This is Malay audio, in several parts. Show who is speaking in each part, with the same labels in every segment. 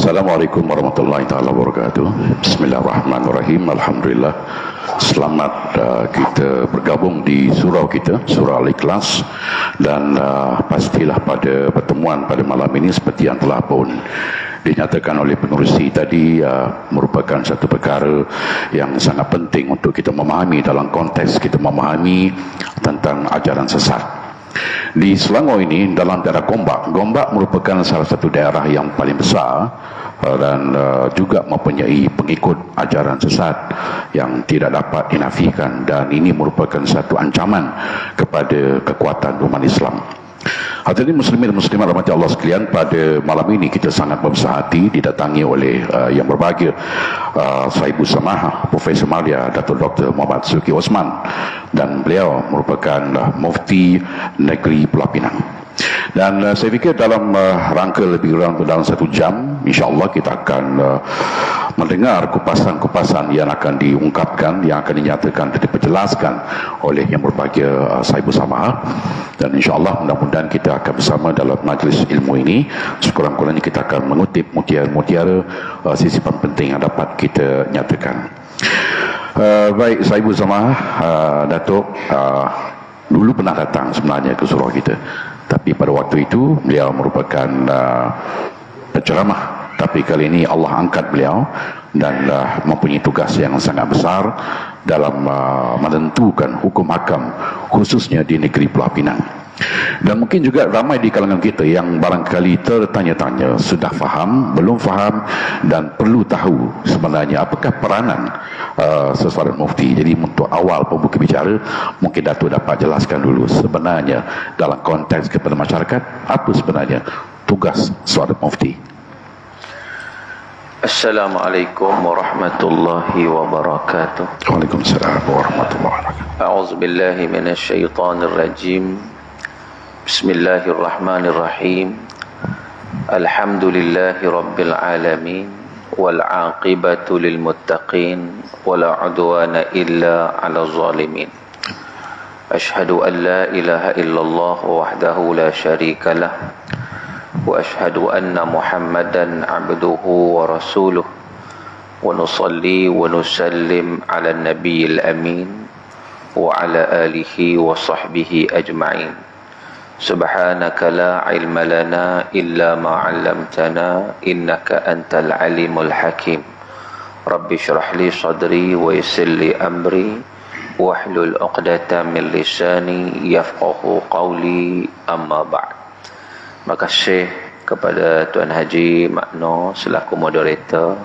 Speaker 1: Assalamualaikum warahmatullahi taala wabarakatuh. Bismillahirrahmanirrahim. Alhamdulillah. Selamat kita bergabung di surau kita, surau Al-Ikhlas, dan pastilah pada pertemuan pada malam ini seperti yang telah pun dinyatakan oleh pengerusi tadi, merupakan satu perkara yang sangat penting untuk kita memahami dalam konteks kita memahami tentang ajaran sesat. Di Selangor ini, dalam daerah Gombak, Gombak merupakan salah satu daerah yang paling besar dan juga mempunyai pengikut ajaran sesat yang tidak dapat dinafikan, dan ini merupakan satu ancaman kepada kekuatan umat Islam. Hadirin muslimin dan muslimat rahmati Allah sekalian, pada malam ini kita sangat berbesar hati didatangi oleh yang berbahagia Sahibu Samahah Profesor Malia Datuk Dr. Muhammad Suki Osman, dan beliau merupakan Mufti Negeri Pulau Pinang. Dan saya fikir dalam rangka lebih kurang dalam 1 jam, insya-Allah kita akan mendengar kupasan-kupasan yang akan diungkapkan, yang akan dinyatakan dan diperjelaskan oleh yang berbahagia Sahibu Samahah. Dan insya-Allah mudah-mudahan kita akan bersama dalam majlis ilmu ini. Sekurang-kurangnya kita akan mengutip mutiara-mutiara sisipan penting yang dapat kita nyatakan. Baik, Sahibu Samahah, Datuk, dulu pernah datang sebenarnya ke surau kita, tapi pada waktu itu beliau merupakan penceramah. Tapi kali ini Allah angkat beliau dan mempunyai tugas yang sangat besar dalam menentukan hukum hakam khususnya di negeri Pulau Pinang. Dan mungkin juga ramai di kalangan kita yang barangkali tertanya-tanya, sudah faham, belum faham, dan perlu tahu sebenarnya apakah peranan seseorang mufti. Jadi untuk awal pembuka bicara, mungkin Datuk dapat jelaskan dulu sebenarnya dalam konteks kepada masyarakat, apa sebenarnya tugas seorang mufti.
Speaker 2: Assalamualaikum warahmatullahi wabarakatuh.
Speaker 1: Waalaikumsalam warahmatullahi wabarakatuh.
Speaker 2: A'udzubillahi minasyaitonir rajim. Bismillahirrahmanirrahim. Alhamdulillahi rabbil alamin wal 'aqibatu lil muttaqin wala 'udwana illa 'alal zalimin. Asyhadu an la ilaha illallah wahdahu la syarika lah. وأشهد أن محمدا عبده ورسوله ونصلي ونسلم على النبي الأمين وعلى آله وصحبه أجمعين. سبحانك لا علم لنا إلا ما علمتنا إنك أنت العليم الحكيم. رب اشرح لي صدري ويسر لي أمري واحلل عقدة من لساني يفقه قولي أما بعد. Terima kasih kepada Tuan Haji Makno selaku moderator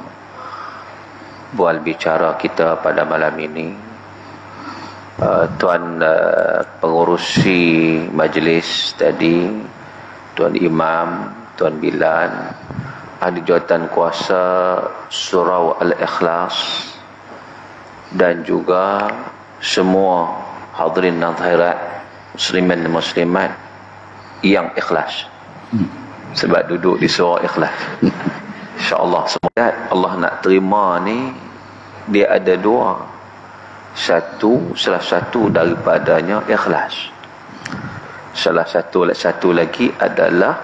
Speaker 2: bual bicara kita pada malam ini. Tuan pengurusi majlis tadi, Tuan Imam, Tuan Bilan, ahli jawatan kuasa Surau Al-Ikhlas, dan juga semua hadirin nadhirat muslimin dan muslimat yang ikhlas. Sebab duduk di surau ikhlas. InsyaAllah semoga Allah nak terima ni, dia ada dua. Salah satu daripadanya ikhlas. Salah satu lagi adalah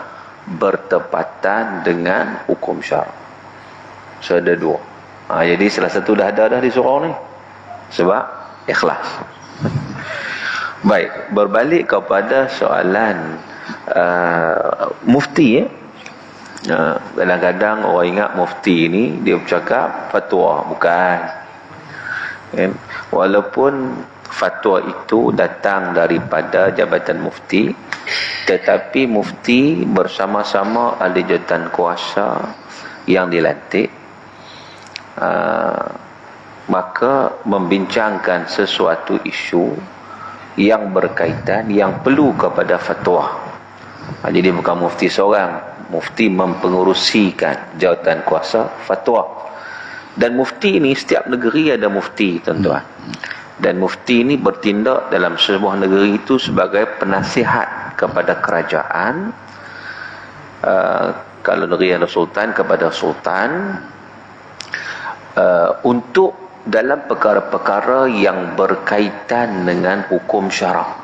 Speaker 2: bertepatan dengan hukum syarak. So ada dua. Jadi salah satu dah ada di surau ni, sebab ikhlas. Baik, berbalik kepada soalan mufti. Kadang-kadang orang ingat mufti ni dia bercakap fatwa, bukan. Walaupun fatwa itu datang daripada Jabatan Mufti, tetapi mufti bersama-sama ahli jawatan kuasa yang dilantik, maka membincangkan sesuatu isu yang berkaitan, yang perlu kepada fatwa. Jadi bukan mufti seorang, mufti mempengerusikan jawatan kuasa fatwa. Dan mufti ini, setiap negeri ada mufti, tuan-tuan. Dan mufti ini bertindak dalam sebuah negeri itu sebagai penasihat kepada kerajaan. Kalau negeri ada sultan, kepada sultan, untuk dalam perkara-perkara yang berkaitan dengan hukum syarak.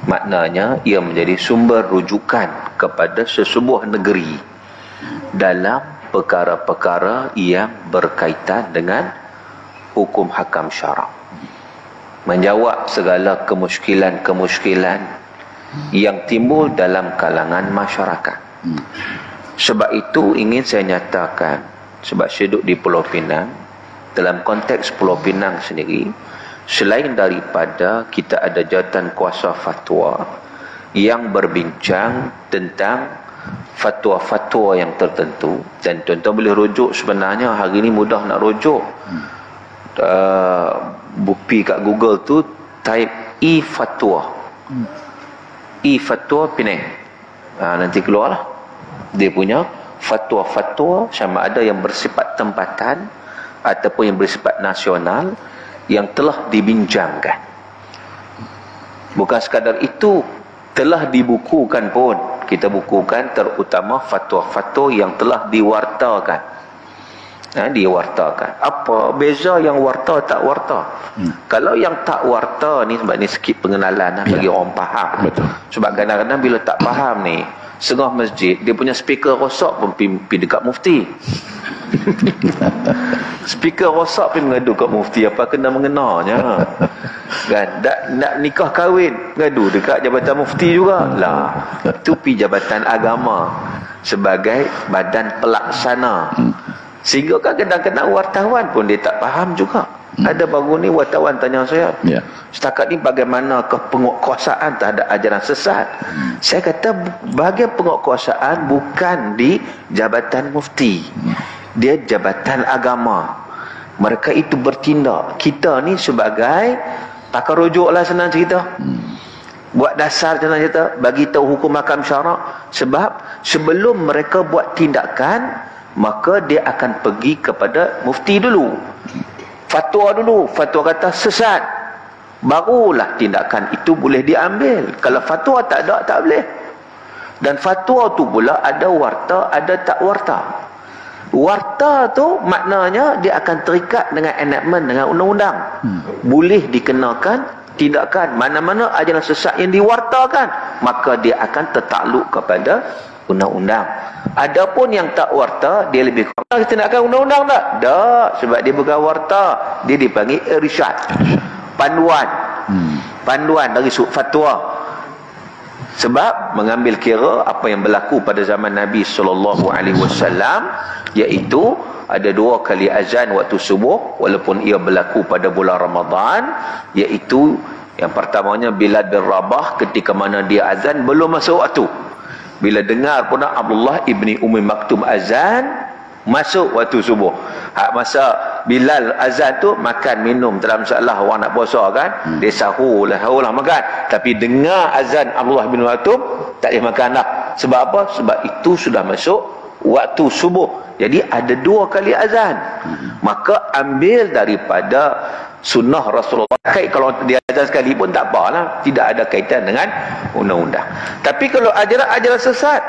Speaker 2: Maknanya ia menjadi sumber rujukan kepada sesebuah negeri dalam perkara-perkara yang berkaitan dengan hukum hakam syarak, menjawab segala kemusykilan-kemusykilan yang timbul dalam kalangan masyarakat. Sebab itu ingin saya nyatakan, sebab saya duduk di Pulau Pinang, dalam konteks Pulau Pinang sendiri, selain daripada kita ada jawatan kuasa fatwa yang berbincang tentang fatwa-fatwa yang tertentu, dan tuan-tuan boleh rujuk, sebenarnya hari ini mudah nak rujuk, bupi kat Google tu type e-fatwa, e-fatwa Penang, nanti keluarlah dia punya fatwa-fatwa, sama ada yang bersifat tempatan ataupun yang bersifat nasional, yang telah dibincangkan. Bukan sekadar itu, telah dibukukan pun, kita bukukan terutama fatwa-fatwa yang telah diwartakan. Diwartakan. Apa beza yang warta tak warta? Kalau yang tak warta ni, sebab ni sikit pengenalan bagi orang faham.
Speaker 1: Betul.
Speaker 2: Sebab kadang-kadang bila tak faham ni, setengah masjid dia punya speaker rosak pun pergi dekat mufti. Speaker rosak pergi mengadu kat mufti, apa kena mengenanya kan? Nak nikah kahwin ngadu dekat jabatan mufti juga lah. Itu pergi jabatan agama sebagai badan pelaksana. Sehingga kan kadang-kadang wartawan pun dia tak faham juga. Ada baru ni wartawan tanya saya, setakat ni bagaimanakah penguatkuasaan terhadap ajaran sesat? Saya kata bahagian penguatkuasaan bukan di jabatan mufti, dia jabatan agama. Mereka itu bertindak. Kita ni sebagai pakar rujuk lah, senang cerita, buat dasar, senang cerita, bagi tahu hukum hakam syarak. Sebab sebelum mereka buat tindakan, maka dia akan pergi kepada mufti dulu, fatwa dulu. Fatwa kata sesat, barulah tindakan itu boleh diambil. Kalau fatwa tak ada, tak boleh. Dan fatwa tu pula ada warta, ada tak warta. Warta tu maknanya dia akan terikat dengan enactment, dengan undang-undang. Boleh dikenakan tindakan. Mana-mana ajaran sesat yang diwartakan, maka dia akan tertakluk kepada undang-undang. Adapun yang tak warta, dia lebih kurang tindakan undang-undang tak? Tak, sebab dia bukan warta, dia dipanggil irsyad, panduan. Panduan dari fatwa. Sebab mengambil kira apa yang berlaku pada zaman Nabi SAW, iaitu ada 2 kali azan waktu subuh, walaupun ia berlaku pada bulan Ramadan, iaitu yang pertamanya Bilal bin Rabah, ketika mana dia azan belum masuk waktu. Bila dengar pula Abdullah ibni Ummi Maktum azan, masuk waktu subuh. Masa Bilal azan tu, makan minum dalam masalah orang nak puasa kan, dia sahur lah makan. Tapi dengar azan Abdullah bin Maktum, tak boleh makan dah. Sebab apa? Sebab itu sudah masuk waktu subuh. Jadi ada 2 kali azan. Maka ambil daripada sunnah Rasulullah. Kalau dia azan sekali pun tak apalah, tidak ada kaitan dengan undang-undang. Tapi kalau ajaran-ajaran sesat,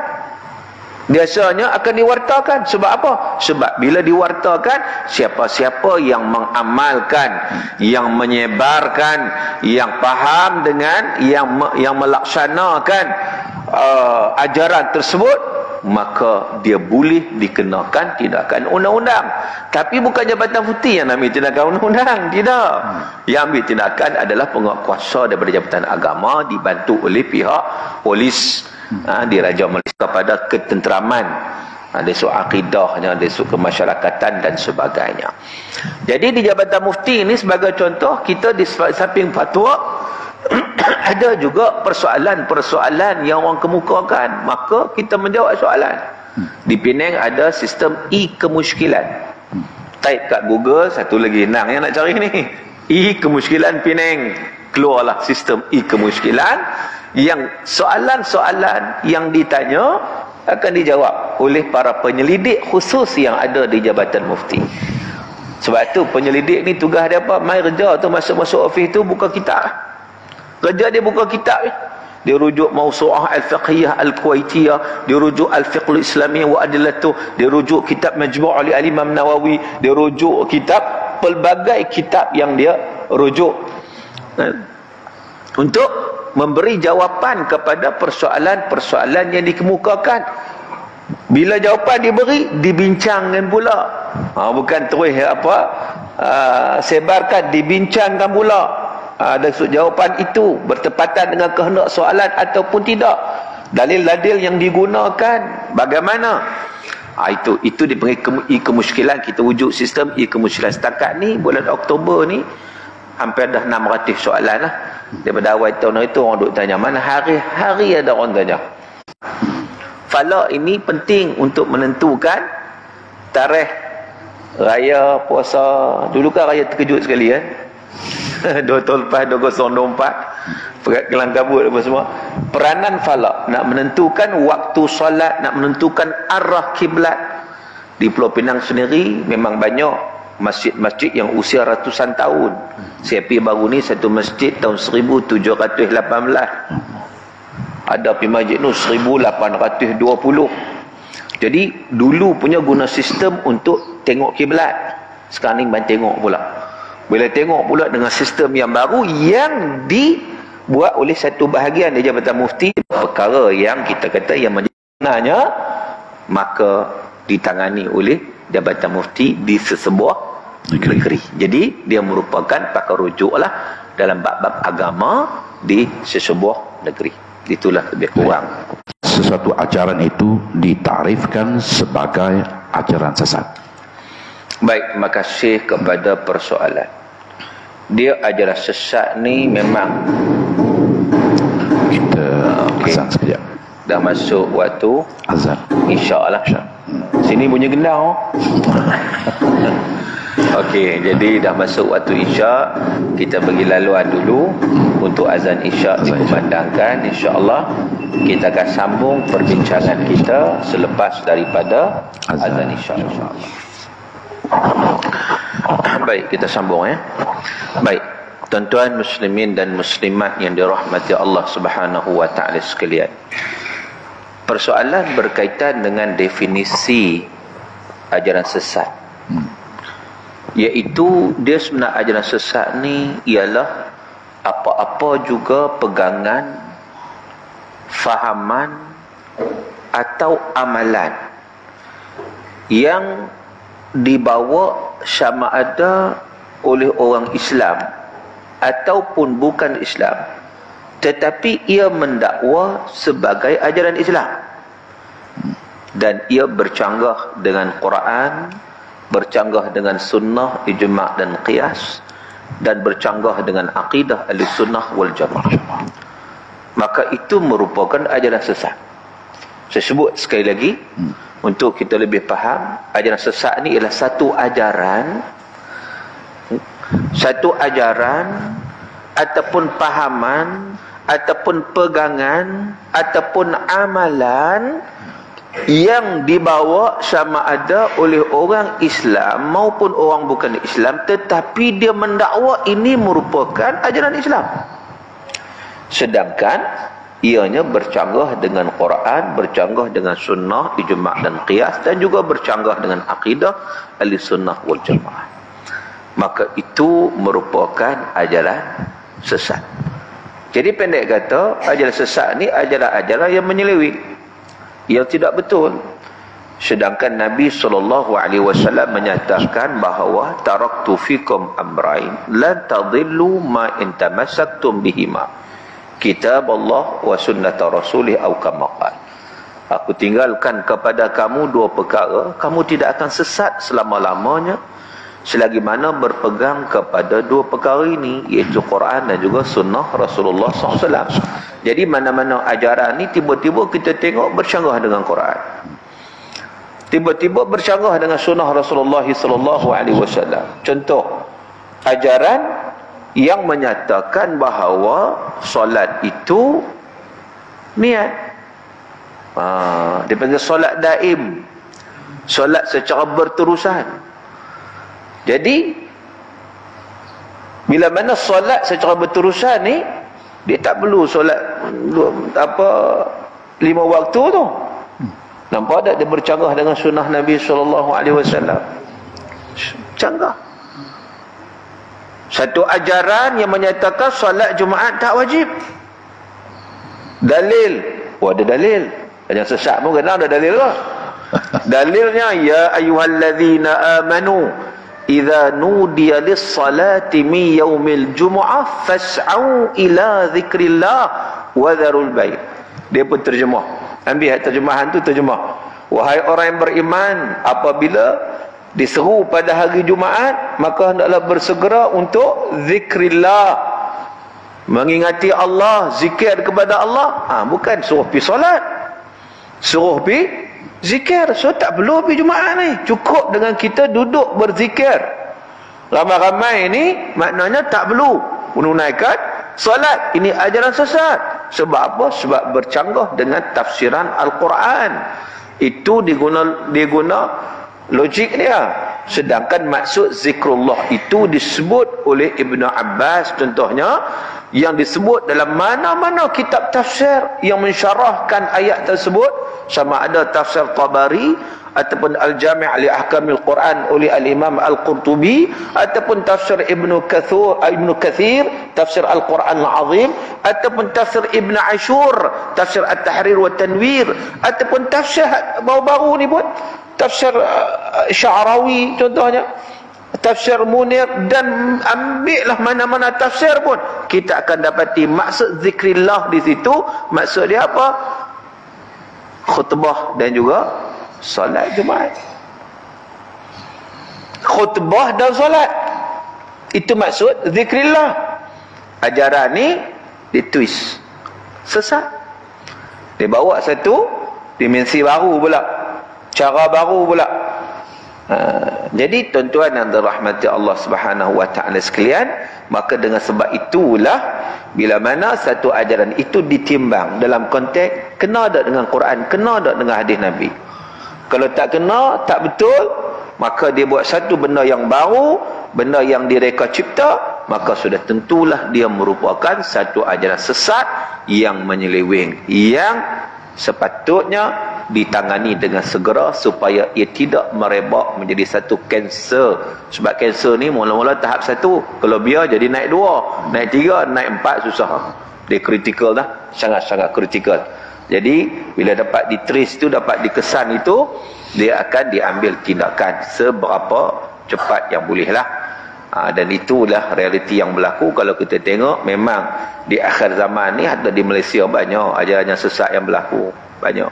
Speaker 2: biasanya akan diwartakan. Sebab apa? Sebab bila diwartakan, siapa-siapa yang mengamalkan, yang menyebarkan, yang faham dengan, yang melaksanakan ajaran tersebut, maka dia boleh dikenakan tindakan undang-undang. Tapi bukan jabatan mufti yang ambil tindakan undang-undang, tidak. Yang ambil tindakan adalah penguatkuasa daripada jabatan agama, dibantu oleh pihak polis di Raja Malaysia pada ketenteraman, ada isu akidahnya, ada isu kemasyarakatan dan sebagainya. Jadi di jabatan mufti ini sebagai contoh, kita di samping fatwa ada juga persoalan-persoalan yang orang kemukakan, maka kita menjawab soalan. Di Penang ada sistem e-kemusykilan. Type kat Google, satu lagi nang yang nak cari ni, e-kemusykilan Penang, keluarlah sistem e-kemusykilan, yang soalan-soalan yang ditanya akan dijawab oleh para penyelidik khusus yang ada di jabatan mufti. Sebab tu penyelidik ni tugas dia apa? Mai kerja tu, masuk-masuk office tu buka kitab. Kerja dia buka kitab. Dia rujuk Mawsu'ah Al-Fiqhiyah Al-Kuwaitiyah, dia rujuk Al-Fiqhul Islamiyah wa Adillatuh, dia rujuk kitab Majmu' oleh Al-Imam Nawawi, dia rujuk kitab, pelbagai kitab yang dia rujuk untuk memberi jawapan kepada persoalan-persoalan yang dikemukakan. Bila jawapan diberi, dibincangkan pula. Bukan terus sebarkan, dibincangkan pula. Jawapan itu bertepatan dengan kehendak soalan ataupun tidak. Dalil-dalil yang digunakan bagaimana? Itu dipanggil kemusykilan. Kita wujud sistem kemusykilan. Setakat ni bulan Oktober ni hampir dah 600 soalan lah. Daripada awal tahun itu orang duk tanya, mana hari-hari ada orang tanya. Falak ini penting untuk menentukan tarikh raya puasa. Dulu kan raya terkejut sekali kan. 2 tahun lepas 2024 pegat kelang kabut apa semua. Peranan falak nak menentukan waktu solat, nak menentukan arah kiblat. Di Pulau Pinang sendiri memang banyak masjid-masjid yang usia ratusan tahun. Saya pergi baru ni satu masjid tahun 1718. Ada pergi masjid tu 1820. Jadi dulu punya guna sistem untuk tengok kiblat. Sekarang ni main tengok pula. Bila tengok pula dengan sistem yang baru yang dibuat oleh satu bahagian di Jabatan Mufti, perkara yang kita kata yang sebenarnya maka ditangani oleh Jabatan Mufti di sesebuah negeri. Jadi dia merupakan pakar rujuk lah dalam bab-bab agama di sesebuah negeri. Itulah lebih kurang.
Speaker 1: Sesuatu ajaran itu ditarifkan sebagai ajaran sesat.
Speaker 2: Baik, terima kasih kepada persoalan. Dia ajaran sesat ni memang
Speaker 1: kita azan sekejap.
Speaker 2: Dah masuk waktu
Speaker 1: Azan.
Speaker 2: InsyaAllah. Sini bunyi gendang. Okey, jadi dah masuk waktu isyak. Kita bagi laluan dulu untuk azan isyak dikumandangkan. InsyaAllah kita akan sambung perbincangan kita selepas daripada azan isyak, insyaAllah. Baik, kita sambung ya. Baik, tuan-tuan muslimin dan muslimat yang dirahmati Allah Subhanahu wa taala sekalian. Persoalan berkaitan dengan definisi ajaran sesat. Iaitu dia sebenarnya ajaran sesat ni ialah apa-apa juga pegangan, fahaman atau amalan yang dibawa sama ada oleh orang Islam ataupun bukan Islam, tetapi ia mendakwa sebagai ajaran Islam dan ia bercanggah dengan Quran, bercanggah dengan sunnah, ijma' dan qiyas, dan bercanggah dengan akidah ahli-sunnah wal jamaah, maka itu merupakan ajaran sesat. Saya sebut sekali lagi untuk kita lebih faham, ajaran sesat ni ialah satu ajaran ataupun pahaman ataupun pegangan ataupun amalan yang dibawa sama ada oleh orang Islam maupun orang bukan Islam, tetapi dia mendakwa ini merupakan ajaran Islam, sedangkan ianya bercanggah dengan Quran, bercanggah dengan sunnah, ijma' dan qiyas, dan juga bercanggah dengan akidah ahli-sunnah wal jamaah, maka itu merupakan ajaran sesat. Jadi pendek kata, ajaran sesat ni ajaran-ajaran yang menyeleweng, yang tidak betul. Sedangkan Nabi SAW menyatakan bahawa taraktu fikum amrain lan tadillu ma in tamassaktum bihima, kitab Allah wa sunnata rasulih au kama qala. Aku tinggalkan kepada kamu dua perkara, kamu tidak akan sesat selama-lamanya selagi mana berpegang kepada dua perkara ini, iaitu Quran dan juga sunnah Rasulullah SAW. Jadi mana-mana ajaran ni tiba-tiba kita tengok bercanggah dengan Quran, tiba-tiba bercanggah dengan sunnah Rasulullah SAW. Contoh, ajaran yang menyatakan bahawa solat itu niat. Dia panggil solat daim, solat secara berterusan. Jadi bila mana solat secara berterusan ni, dia tak perlu solat 5 waktu tu. Nampak tak dia bercanggah dengan sunnah Nabi SAW? Canggah. Satu ajaran yang menyatakan solat Jumaat tak wajib. Dalil. Ada dalil. Yang sesat pun kena ada dalil lah. Dalilnya, ya ayyuhalladzina amanu idza nudiya lis-salati min yaumil jumu'ah fas'au ila dzikrillah wa dzarul bai'. Dia pun terjemah. Ambil terjemahan tu, terjemah. Wahai orang yang beriman, apabila diseru pada hari Jumaat, maka hendaklah bersegera untuk zikrillah, mengingati Allah, zikir kepada Allah. Bukan suruh pergi solat, suruh pergi zikir. So tak perlu pergi Jumaat ni, cukup dengan kita duduk berzikir. Ramai-ramai ni maknanya tak perlu menunaikan solat. Ini ajaran sesat. Sebab apa? Sebab bercanggah dengan tafsiran Al-Quran. Itu diguna logik dia. Sedangkan maksud zikrullah itu disebut oleh Ibnu Abbas contohnya, yang disebut dalam mana-mana kitab tafsir yang mensyarahkan ayat tersebut, sama ada tafsir Tabari ataupun Al-Jami' li Ahkamil Quran oleh Al-Imam Al-Qurtubi, ataupun tafsir Ibnu Kathir tafsir Al-Quran Al-Azim, ataupun tafsir Ibn Ashur tafsir At-Tahrir wa Tanwir, ataupun tafsir baru-baru ni pun tafsir Sya'rawi contohnya, tafsir Munir, dan ambillah mana-mana tafsir pun kita akan dapati maksud zikrillah di situ, maksud dia apa? Khutbah dan juga solat Jumaat. Khutbah dan solat, itu maksud zikrillah. Ajaran ni ditwist, sesat. Dia bawa satu dimensi baru pula, cara baru pula. Jadi tuan-tuan yang dirahmati Allah Subhanahu wa taala sekalian, maka dengan sebab itulah bila mana satu ajaran itu ditimbang dalam konteks kena tak dengan Quran, kena tak dengan hadis Nabi. Kalau tak kena, tak betul, maka dia buat satu benda yang baru, benda yang direka cipta, maka sudah tentulah dia merupakan satu ajaran sesat yang menyeleweng, yang sepatutnya ditangani dengan segera supaya ia tidak merebak menjadi satu kanser. Sebab kanser ni mula-mula tahap 1, kalau biar jadi naik 2, naik 3, naik 4, susah. Dia kritikal dah, sangat-sangat kritikal. Jadi bila dapat ditrace tu, dapat dikesan itu, dia akan diambil tindakan seberapa cepat yang boleh lah. Dan itulah realiti yang berlaku. Kalau kita tengok, memang di akhir zaman ni, atau di Malaysia banyak ajaran yang sesat yang berlaku, banyak.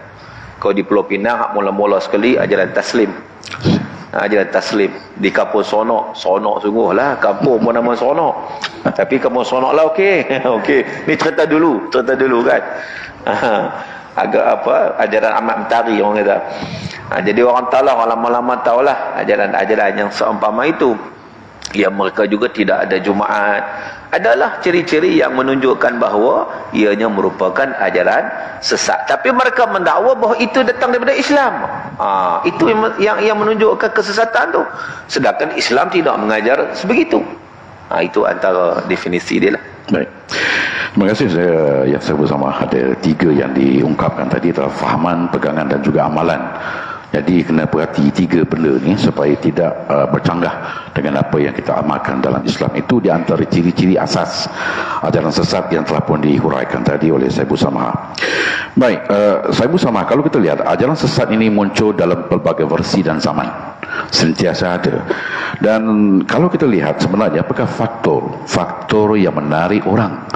Speaker 2: Kalau di Pulau Pinang, mula-mula sekali ajaran taslim. Ajaran taslim di kampung Sonok, Sonok sungguh lah, kampung pun nama Sonok. Tapi kampung Sonok lah, okey. Okey, ni cerita dulu kan. Agak apa, ajaran Ahmad Mentari orang kata. Jadi orang tahu lah, orang lama-lama tahulah ajaran-ajaran yang seumpama itu, yang mereka juga tidak ada Jumaat, adalah ciri-ciri yang menunjukkan bahawa ianya merupakan ajaran sesat. Tapi mereka mendakwa bahawa itu datang daripada Islam. Itu yang menunjukkan kesesatan tu. Sedangkan Islam tidak mengajar sebegitu. Itu antara definisi dia lah.
Speaker 1: Baik. Terima kasih. Saya bersama ada 3 yang diungkapkan tadi, adalah fahaman, pegangan dan juga amalan. Jadi kena perhati 3 benda ni supaya tidak bercanggah dengan apa yang kita amalkan dalam Islam. Itu di antara ciri-ciri asas ajaran sesat yang telah pun dihuraikan tadi oleh Saibul Samah. Baik, Saibul Samah, kalau kita lihat ajaran sesat ini muncul dalam pelbagai versi dan zaman, sentiasa ada. Dan kalau kita lihat sebenarnya apakah faktor yang menarik orang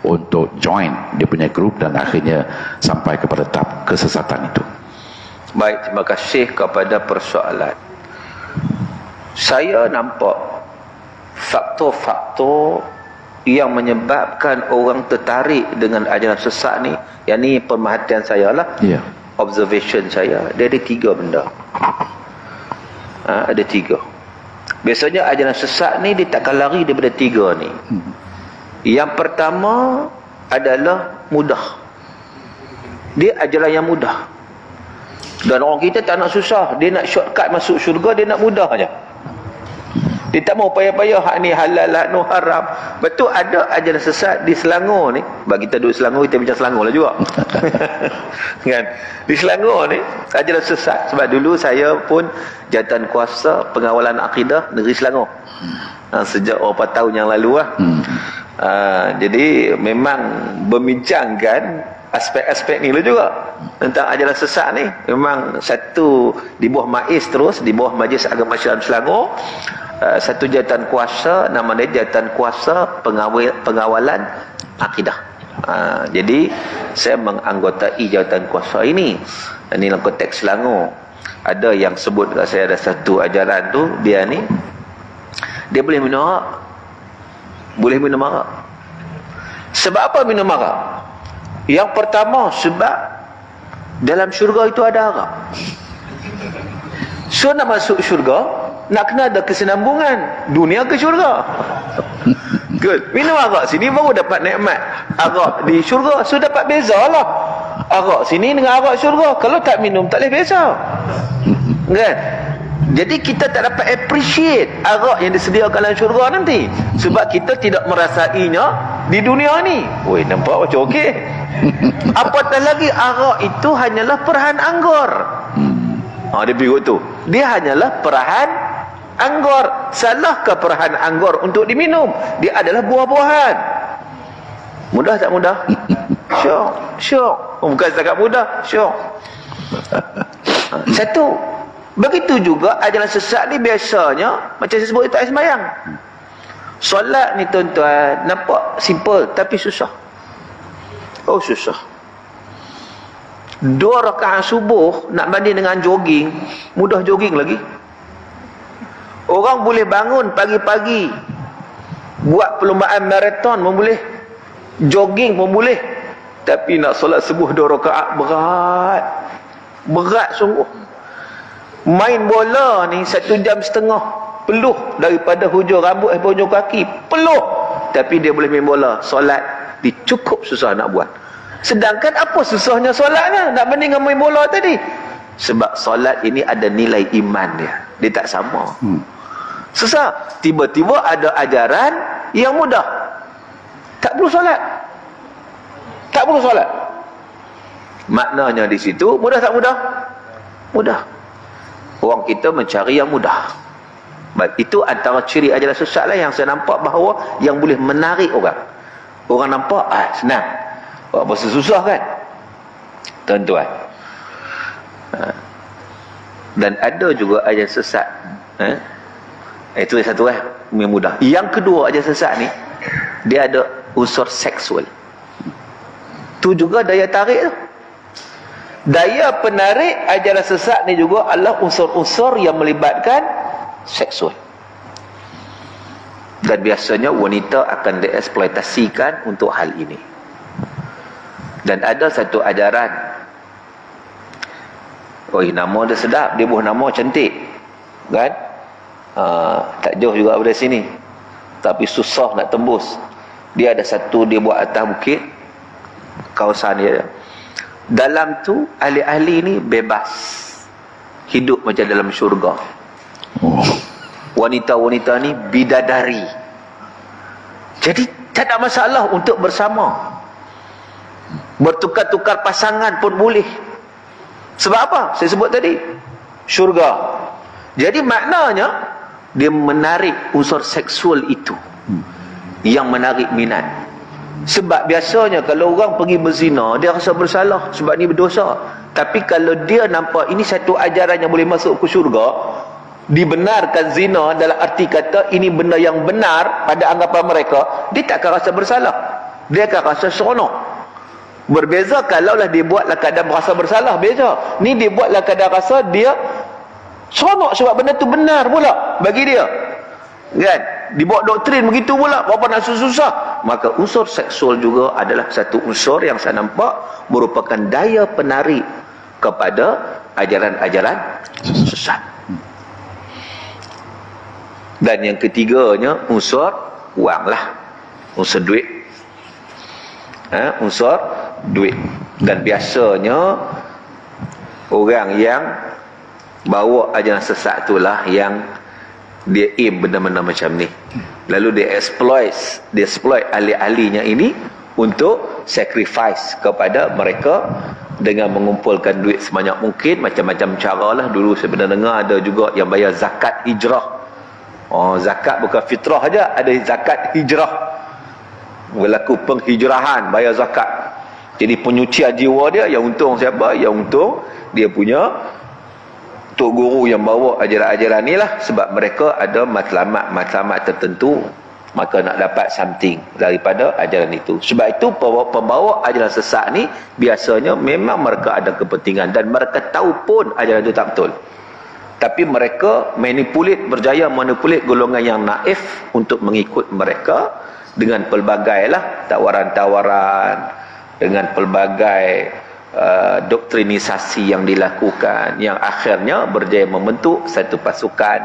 Speaker 1: untuk join dia punya grup dan akhirnya sampai kepada tahap kesesatan itu?
Speaker 2: Baik, terima kasih kepada persoalan. Saya nampak faktor-faktor yang menyebabkan orang tertarik dengan ajaran sesat ni, yang ni pemerhatian saya lah, observation saya, dia ada 3 benda. Ada 3. Biasanya ajaran sesat ni dia takkan lari daripada 3 ni. Yang pertama adalah mudah. Dia ajaran yang mudah. Dan orang kita tak nak susah, dia nak shortcut masuk syurga, dia nak mudah aja. Dia tak mau payah-payah, hak ni halal, hak ni haram. Betul ada ajaran sesat di Selangor ni. Bagi kita duduk Selangor, kita bincang Selangor lah juga. Kan? Di Selangor ni ajaran sesat. Sebab dulu saya pun jawatan kuasa pengawalan akidah negeri Selangor. Sejak beberapa tahun yang lalu lah. Jadi memang membincangkan aspek-aspek ni juga tentang ajaran sesat ni. Memang satu di bawah MAIS, terus di bawah Majlis Agama Islam Selangor, satu jawatan kuasa, nama dia Jawatan Kuasa Pengawalan Akidah. Jadi saya menganggotai jawatan kuasa ini. Ini dalam konteks Selangor. Ada yang sebut kat saya ada satu ajaran tu, dia boleh minum arak. Boleh minum arak. Sebab apa minum arak? Yang pertama, sebab dalam syurga itu ada arak. So nak masuk syurga, nak kena ada kesinambungan dunia ke syurga. Good. Minum arak sini baru dapat nikmat arak di syurga. So dapat beza lah arak sini dengan arak syurga. Kalau tak minum tak boleh beza, kan? Jadi kita tak dapat appreciate arak yang disediakan dalam syurga nanti, sebab kita tidak merasainya di dunia ni. Woi, nampak macam okey. Apatah lagi arak itu hanyalah perahan anggur. Dia berikut tu, dia hanyalah perahan anggur. Salahkah perahan anggur untuk diminum? Dia adalah buah-buahan. Mudah tak mudah? Syok. Bukan setakat mudah, syok. Satu. Begitu juga ajaran sesat ni biasanya macam saya sebut itu sembahyang. Solat ni tuan-tuan nampak simple tapi susah. Oh, susah. 2 rakaat subuh nak banding dengan jogging, mudah jogging lagi. Orang boleh bangun pagi-pagi buat perlombaan maraton pun boleh, jogging pun boleh, tapi nak solat subuh 2 rakaat berat sungguh. Main bola ni 1 jam setengah peluh, daripada hujung rambut sampai hujung kaki peluh, tapi dia boleh main bola. Solat dia cukup susah nak buat. Sedangkan apa susahnya solatnya nak banding dengan main bola tadi? Sebab solat ini ada nilai iman dia tak sama. Susah. Tiba-tiba ada ajaran yang mudah, tak perlu solat. Maknanya di situ mudah tak mudah? Mudah. Orang kita mencari yang mudah. Itu antara ciri ajaran sesat lah yang saya nampak, bahawa yang boleh menarik orang. Orang nampak senang, apa susah kan, tuan-tuan. Dan ada juga ajaran sesat, itu satu yang mudah. Yang kedua, ajaran sesat ni dia ada unsur seksual. Tu juga daya tarik tu. Daya penarik ajaran sesat ni juga adalah unsur-unsur yang melibatkan seksual. Dan biasanya wanita akan dieksploitasikan untuk hal ini. Dan ada satu ajaran, nama dia sedap, dia buah nama cantik, kan? Tak jauh juga dari sini, tapi susah nak tembus. Dia ada satu, dia buat atas bukit, kawasan dia. Dalam tu ahli-ahli ni bebas hidup macam dalam syurga. Wanita-wanita ni bidadari. Jadi tak ada masalah untuk bersama, bertukar-tukar pasangan pun boleh. Sebab apa? Saya sebut tadi, syurga. Jadi maknanya dia menarik unsur seksual itu, yang menarik minat. Sebab biasanya kalau orang pergi berzina, dia rasa bersalah sebab ni berdosa. Tapi kalau dia nampak ini satu ajaran yang boleh masuk ke syurga, dibenarkan zina dalam arti kata ini benda yang benar pada anggapan mereka, dia tak akan rasa bersalah, dia akan rasa seronok. Berbeza kalaulah dia buatlah keadaan merasa bersalah, beza. Ni dia buatlah keadaan rasa dia seronok sebab benda tu benar pula bagi dia, kan? Dibawa doktrin begitu pula, berapa nak susah. Maka unsur seksual juga adalah satu unsur yang saya nampak merupakan daya penarik kepada ajaran-ajaran sesat. Dan yang ketiganya unsur wang lah, unsur duit. Unsur duit. Dan biasanya orang yang bawa ajaran sesat itulah yang dia aim benda-benda macam ni, lalu dia exploit ahli-ahlinya ini untuk sacrifice kepada mereka dengan mengumpulkan duit sebanyak mungkin. Macam-macam cara lah. Dulu saya pernah dengar ada juga yang bayar zakat hijrah. Zakat bukan fitrah aja, ada zakat hijrah. berlaku penghijrahan, bayar zakat. Jadi penyucian jiwa dia, yang untung siapa? Yang untung dia punya tok guru yang bawa ajaran-ajaran ni lah, sebab mereka ada matlamat tertentu, maka nak dapat something daripada ajaran itu. Sebab itu pembawa ajaran sesat ni biasanya memang mereka ada kepentingan dan mereka tahu pun ajaran itu tak betul, tapi mereka berjaya manipulit golongan yang naif untuk mengikut mereka dengan pelbagai lah tawaran-tawaran, dengan pelbagai doktrinisasi yang dilakukan, yang akhirnya berjaya membentuk satu pasukan,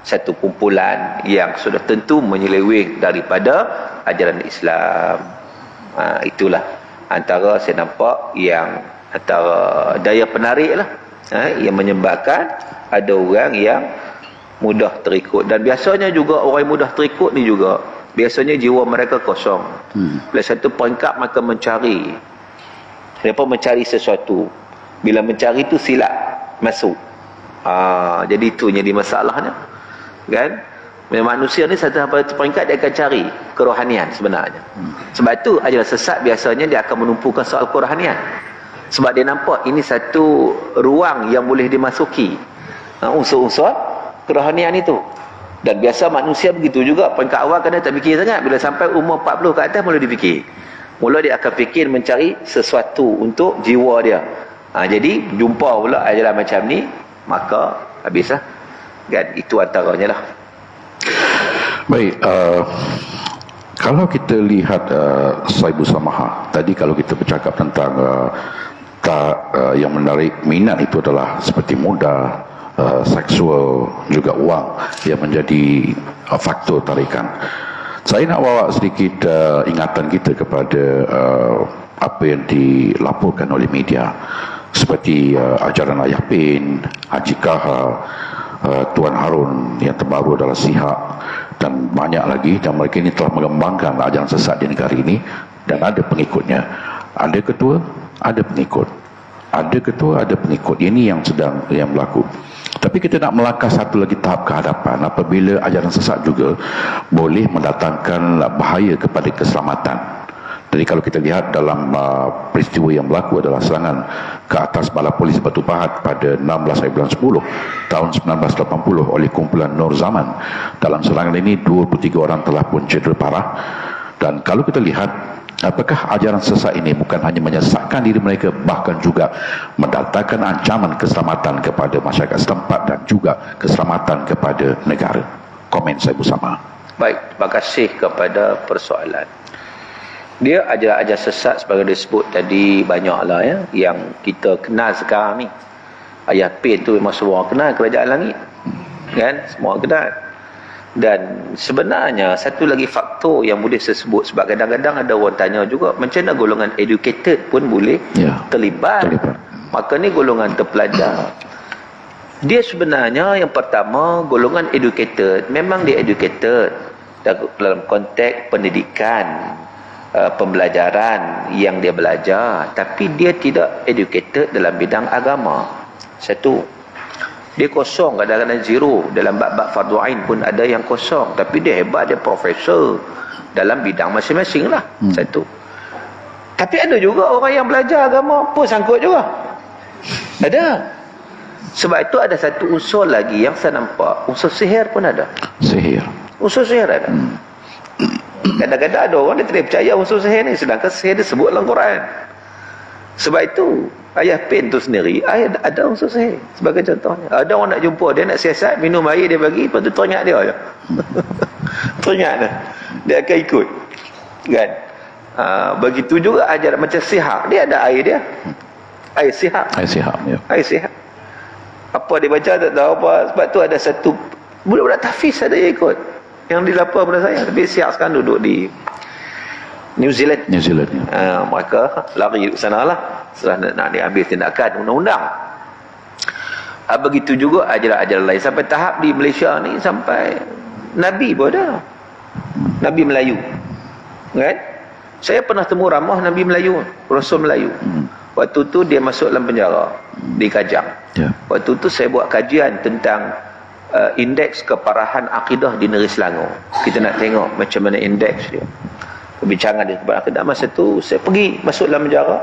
Speaker 2: satu kumpulan yang sudah tentu menyeleweng daripada ajaran Islam. Itulah antara saya nampak yang antara daya penarik lah, yang menyebabkan ada orang yang mudah terikut. Dan biasanya juga orang yang mudah terikut ni juga biasanya jiwa mereka kosong. Bila satu peringkat maka mencari. Mereka mencari sesuatu. Bila mencari itu silap masuk. Jadi itu jadi masalahnya. Kan? Manusia ni satu peringkat dia akan cari kerohanian sebenarnya. Sebab itu ajaran sesat biasanya dia akan menumpukan soal kerohanian. Sebab dia nampak ini satu ruang yang boleh dimasuki. Unsur-unsur kerohanian itu. Dan biasa manusia begitu juga, peringkat awal kadang tak fikir sangat, bila sampai umur 40 ke atas mula difikir. Mula dia akan fikir mencari sesuatu untuk jiwa dia. Jadi jumpa pula ajaran macam ni, maka habislah. Kan, itu antaranya lah.
Speaker 1: Baik, kalau kita lihat Saibul Samaha tadi, kalau kita bercakap tentang yang menarik minat itu adalah seperti muda, seksual, juga wang yang menjadi faktor tarikan. Saya nak bawa sedikit ingatan kita kepada apa yang dilaporkan oleh media, seperti ajaran Ayah Pin, Haji Kaha, Tuan Harun yang terbaru adalah Sihak, dan banyak lagi. Dan mereka ini telah mengembangkan ajaran sesat di negara ini, dan ada pengikutnya. Ada ketua, ada pengikut. Ada ketua, ada pengikut. Ini yang sedang berlaku. Tapi kita nak melangkah satu lagi tahap ke hadapan, apabila ajaran sesat juga boleh mendatangkan bahaya kepada keselamatan. Jadi kalau kita lihat dalam peristiwa yang berlaku adalah serangan ke atas Bala Polis Batu Pahat pada 16 hari bulan 10 tahun 1980 oleh kumpulan Nur Zaman. Dalam serangan ini 23 orang telah pun cedera parah. Dan kalau kita lihat, apakah ajaran sesat ini bukan hanya menyesatkan diri mereka, bahkan juga mendatangkan ancaman keselamatan kepada masyarakat setempat dan juga keselamatan kepada negara. Komen saya bersama.
Speaker 2: Baik, terima kasih kepada persoalan. Dia ajaran sesat sebagai disebut tadi banyaklah ya, yang kita kenal sekarang ni. Ayah Pin tu memang semua kenal, kerajaan langit. Kan? Semua kenal. Dan sebenarnya satu lagi faktor yang boleh saya sebut, sebab kadang-kadang ada orang tanya juga, macam mana golongan educated pun boleh terlibat. Maka ni golongan terpelajar. Dia sebenarnya yang pertama, golongan educated, memang dia educated dalam konteks pendidikan, pembelajaran yang dia belajar, tapi dia tidak educated dalam bidang agama. Satu, dia kosong, kadang-kadang zero. Dalam bab-bab fardu ain pun ada yang kosong, tapi dia hebat, dia profesor dalam bidang masing-masing lah. Satu. Tapi ada juga orang yang belajar agama pun sangkut juga. Ada. Sebab itu ada satu unsur lagi yang saya nampak, unsur sihir pun ada.
Speaker 1: Sihir.
Speaker 2: Unsur sihir ada. Kadang-kadang ada orang dia tidak percaya unsur sihir ni, sedangkan sihir disebut dalam Quran. Sebab itu Ayah Pin tu sendiri ada unsur sihir. Sebagai contohnya, ada orang nak jumpa dia, nak siasat, minum air dia bagi, lepas tu teringat dia je. Teringat dia akan ikut. Kan? Begitu juga ajaran macam Sihak, dia ada air dia. Air Sihak. Air Sihak, ya. Air Sihak. Apa dia baca tak tahu apa. Sebab tu ada satu budak-budak tahfiz ada yang ikut, yang dilapor pada saya. Tapi Sihak sekarang duduk di New Zealand. New Zealand, ya. Mereka lari ke sana lah setelah nak diambil tindakan undang-undang. Begitu juga ajaran-ajaran lain, sampai tahap di Malaysia ni sampai Nabi pun ada. Nabi Melayu. Kan? Saya pernah temu ramah Nabi Melayu, Rasul Melayu. Waktu tu dia masuk dalam penjara di Kajang. Waktu tu saya buat kajian tentang indeks keparahan akidah di negeri Selangor. Kita nak tengok macam mana indeks dia. perbincangan dia kepada aku. Dan masa tu saya pergi masuk dalam penjara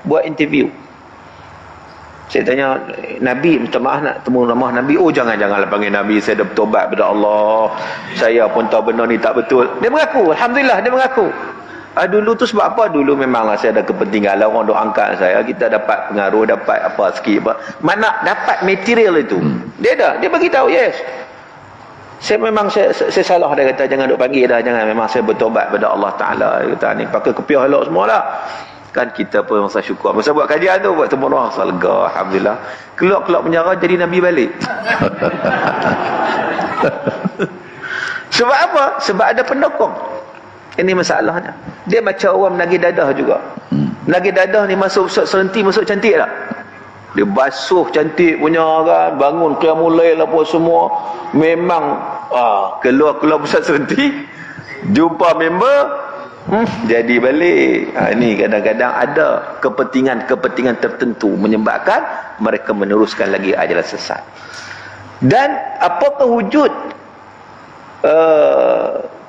Speaker 2: buat interview. Saya tanya, Nabi, minta maaf nak temu nama Nabi. Oh, janganlah panggil Nabi, saya dah bertobat kepada Allah, saya pun tahu benda ni tak betul. Dia mengaku, Alhamdulillah dia mengaku. Dulu tu sebab apa? Dulu memanglah saya ada kepentingan, orang duk angkat saya, kita dapat pengaruh, dapat apa sikit apa. Mana dapat material itu. Dia bagi tahu, yes. Saya memang saya salah, dia kata jangan duk panggil dah, jangan, memang saya bertobat kepada Allah Taala. Dia kata ni pakai kopiah elok semualah. Kan kita pun masa syukur. Masa buat kajian tu, buat temu orang, saya lega, Alhamdulillah. Keluar penjara jadi Nabi balik. Sebab apa? Sebab ada pendukung. Ini masalahnya. Dia macam orang menagih dadah juga. Menagih dadah ni masuk serenti, masuk cantik tak? Dia basuh cantik punya kan, bangun qiyamul lail apa semua. Memang keluar pusat serenti, jumpa member, jadi balik. Ini kadang-kadang ada kepentingan tertentu menyebabkan mereka meneruskan lagi ajaran sesat. Dan apakah wujud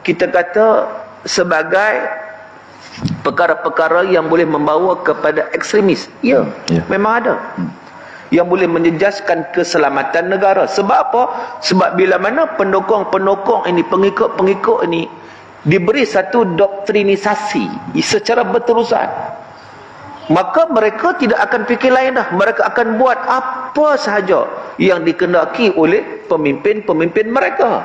Speaker 2: kita kata sebagai perkara-perkara yang boleh membawa kepada ekstremis? Ya. Memang ada. Yang boleh menjejaskan keselamatan negara. Sebab apa? Sebab bila mana pendukung-pendukung ini, pengikut-pengikut ini diberi satu doktrinisasi secara berterusan, maka mereka tidak akan fikir lain dah. Mereka akan buat apa sahaja yang dikehendaki oleh pemimpin-pemimpin mereka,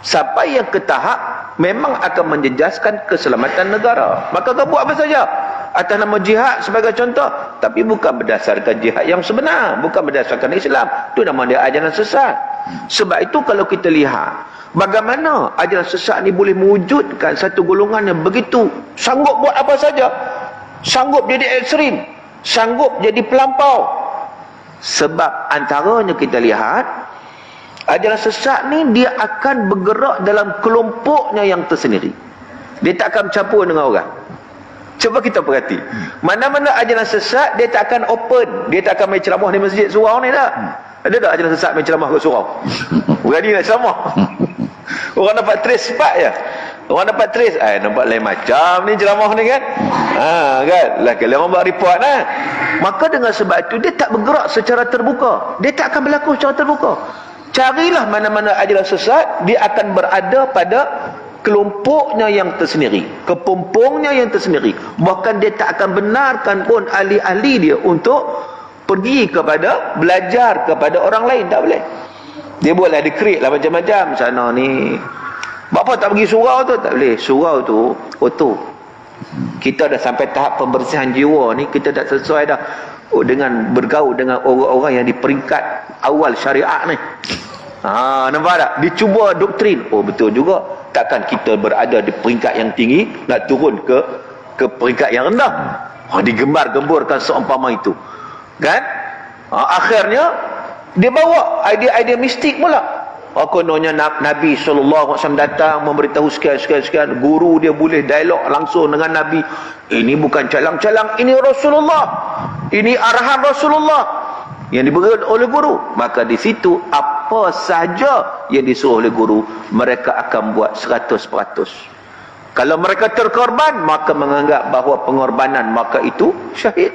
Speaker 2: sampai yang ke tahap memang akan menjejaskan keselamatan negara. Maka kau buat apa saja atas nama jihad sebagai contoh, tapi bukan berdasarkan jihad yang sebenar, bukan berdasarkan Islam. Itu nama dia ajaran sesat. Sebab itu kalau kita lihat bagaimana ajaran sesat ni boleh mewujudkan satu golongan yang begitu sanggup buat apa saja, sanggup jadi ekstrim, sanggup jadi pelampau. Sebab antaranya kita lihat ajaran sesat ni dia akan bergerak dalam kelompoknya yang tersendiri. Dia tak akan campur dengan orang. Cuba kita perhati, mana-mana ajaran sesat dia tak akan open, dia tak akan main ceramah di masjid surau ni tak. Ada tak ajaran sesat main ceramah kat surau? Berani nak ceramah. Orang dapat trace cepat je. Orang dapat trace, nampak lain macam ni ceramah ni kan. Kan, lah kalau orang buat report lah. Maka dengan sebab itu dia tak bergerak secara terbuka. Dia tak akan berlaku secara terbuka. Carilah mana-mana ajaran sesat, dia akan berada pada kelompoknya yang tersendiri, kepompongnya yang tersendiri. Bahkan dia tak akan benarkan pun ahli-ahli dia untuk pergi kepada belajar kepada orang lain. Tak boleh. Dia boleh dikreat lah macam-macam sana ni. Bapa tak pergi surau tu? Tak boleh. Surau tu auto. Kita dah sampai tahap pembersihan jiwa ni, kita dah selesai dah dengan bergaul dengan orang-orang yang di peringkat awal syariat ni. Nampak tak? Dicuba doktrin. Oh betul juga. Takkan kita berada di peringkat yang tinggi nak turun ke peringkat yang rendah. Digembar-gemburkan seumpama itu. Kan? Akhirnya dia bawa idea-idea mistik pula. Kononnya Nabi SAW datang memberitahu sekian. Guru dia boleh dialog langsung dengan Nabi. Ini bukan calang-calang, ini Rasulullah. Ini arahan Rasulullah yang diberi oleh guru. Maka di situ apa sahaja yang disuruh oleh guru, mereka akan buat 100%. Kalau mereka terkorban, maka menganggap bahawa pengorbanan maka itu syahid.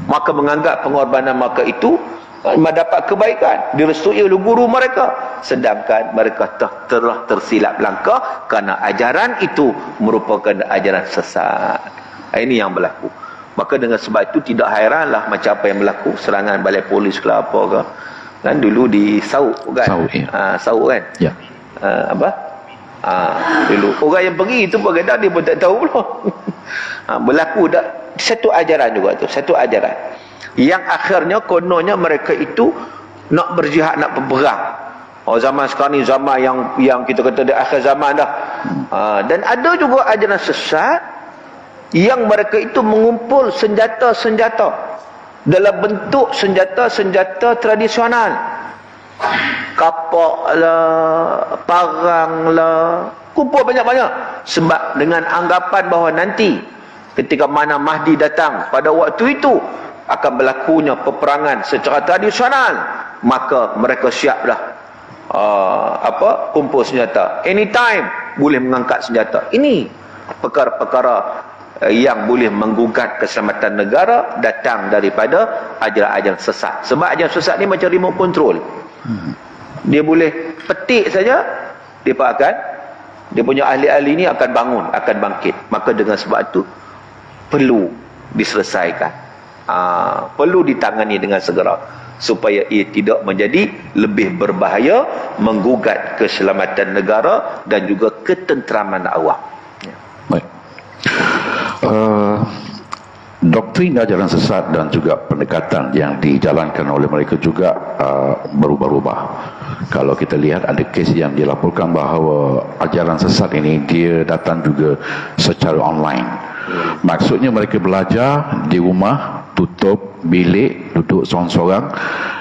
Speaker 2: Maka menganggap pengorbanan maka itu mendapat kebaikan, direstui oleh guru mereka. Sedangkan mereka telah tersilap langkah kerana ajaran itu merupakan ajaran sesat. Ini yang berlaku. Maka dengan sebab itu tidak hairanlah macam apa yang berlaku, serangan balai polis ke apa ke. Kan dulu di Sauk kan. Sauk kan. Ya. Dulu orang yang pergi itu pun kadang dia pun tak tahu pula. Berlaku dah satu ajaran juga tu, satu ajaran yang akhirnya kononnya mereka itu nak berjihad, nak berperang. Zaman sekarang ni zaman yang kita kata di akhir zaman dah. Dan ada juga ajaran sesat yang mereka itu mengumpul senjata-senjata dalam bentuk senjata-senjata tradisional. Kapak lah, parang lah, kumpul banyak-banyak. Sebab dengan anggapan bahawa nanti ketika mana Mahdi datang, pada waktu itu akan berlakunya peperangan secara tradisional, maka mereka siap dah kumpul senjata. Anytime boleh mengangkat senjata. Ini perkara-perkara yang boleh menggugat keselamatan negara datang daripada ajaran-ajaran sesat. Sebab ajaran sesat ni macam remote control. Dia boleh petik saja, dia punya ahli-ahli ni akan bangun, akan bangkit. Maka dengan sebab itu perlu diselesaikan, perlu ditangani dengan segera supaya ia tidak menjadi lebih berbahaya, menggugat keselamatan negara dan juga ketenteraman awam.
Speaker 1: Baik. Doktrin ajaran sesat dan juga pendekatan yang dijalankan oleh mereka juga berubah-ubah. Kalau kita lihat ada kes yang dilaporkan bahawa ajaran sesat ini dia datang juga secara online. Maksudnya mereka belajar di rumah, tutup bilik, duduk seorang-seorang,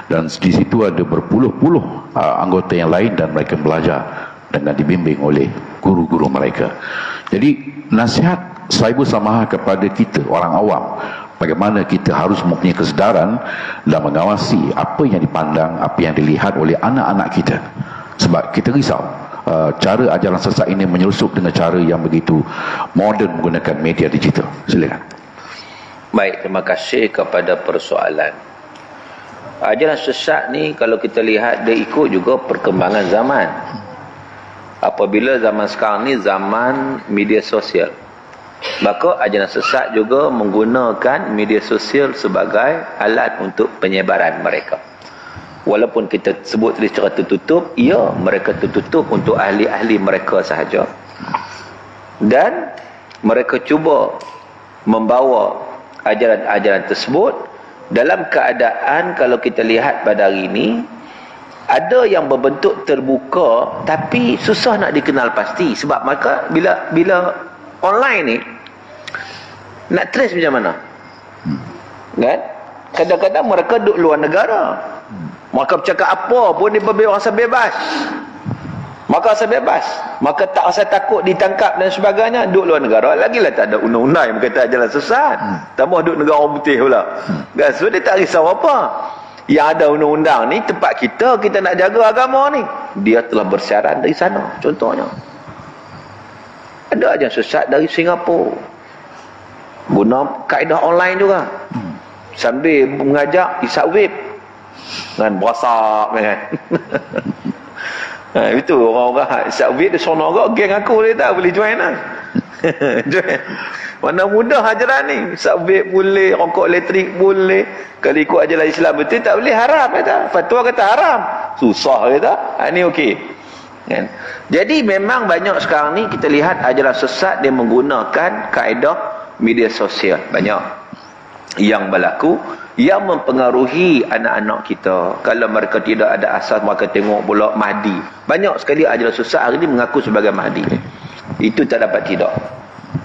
Speaker 1: dan di situ ada berpuluh-puluh anggota yang lain dan mereka belajar dengan dibimbing oleh guru-guru mereka. Jadi nasihat saya bersama kepada kita orang awam, bagaimana kita harus mempunyai kesedaran dan mengawasi apa yang dipandang, apa yang dilihat oleh anak-anak kita. Sebab kita risau cara ajaran sesat ini menyelusup dengan cara yang begitu moden menggunakan media digital. Silakan.
Speaker 2: Baik, terima kasih kepada persoalan. Ajaran sesat ni kalau kita lihat dia ikut juga perkembangan zaman. Apabila zaman sekarang ni zaman media sosial, maka ajaran sesat juga menggunakan media sosial sebagai alat untuk penyebaran mereka. Walaupun kita sebut secara tertutup, ya, mereka tertutup untuk ahli-ahli mereka sahaja. Dan mereka cuba membawa ajaran-ajaran tersebut dalam keadaan kalau kita lihat pada hari ini, ada yang berbentuk terbuka tapi susah nak dikenal pasti. Sebab maka bila online ni nak trace macam mana? Kan? Kadang-kadang mereka duduk luar negara. Maka bercakap apa pun dia rasa bebas. Maka rasa bebas. Maka tak rasa takut ditangkap dan sebagainya. Duduk luar negara. Lagilah tak ada undang-undang yang berkata ajaran sesat. Tambah duduk negara orang putih pula. Kan? So dia tak risau apa. Yang ada undang-undang ni tempat kita nak jaga agama ni. Dia telah bersiaran dari sana. Contohnya. Ada ajaran sesat dari Singapura. Guna kaedah online juga. Sambil mengajak isap web. Dengan berasak kan. Itu orang-orang isap web dia sonok agak, geng aku dia tak boleh join lah. Join. Mana mudah ajaran ni. Isap web boleh, rokok elektrik boleh. Kalau ikut ajaran Islam betul tak boleh, haram kata. Fatwa kata haram. Susah kata. Ini okey. Kan? Jadi memang banyak sekarang ni kita lihat ajaran sesat dia menggunakan kaedah media sosial. Banyak yang berlaku yang mempengaruhi anak-anak kita. Kalau mereka tidak ada asas, maka tengok pula Mahdi. Banyak sekali ajaran sesat hari ini mengaku sebagai Mahdi. Itu tak dapat tidak.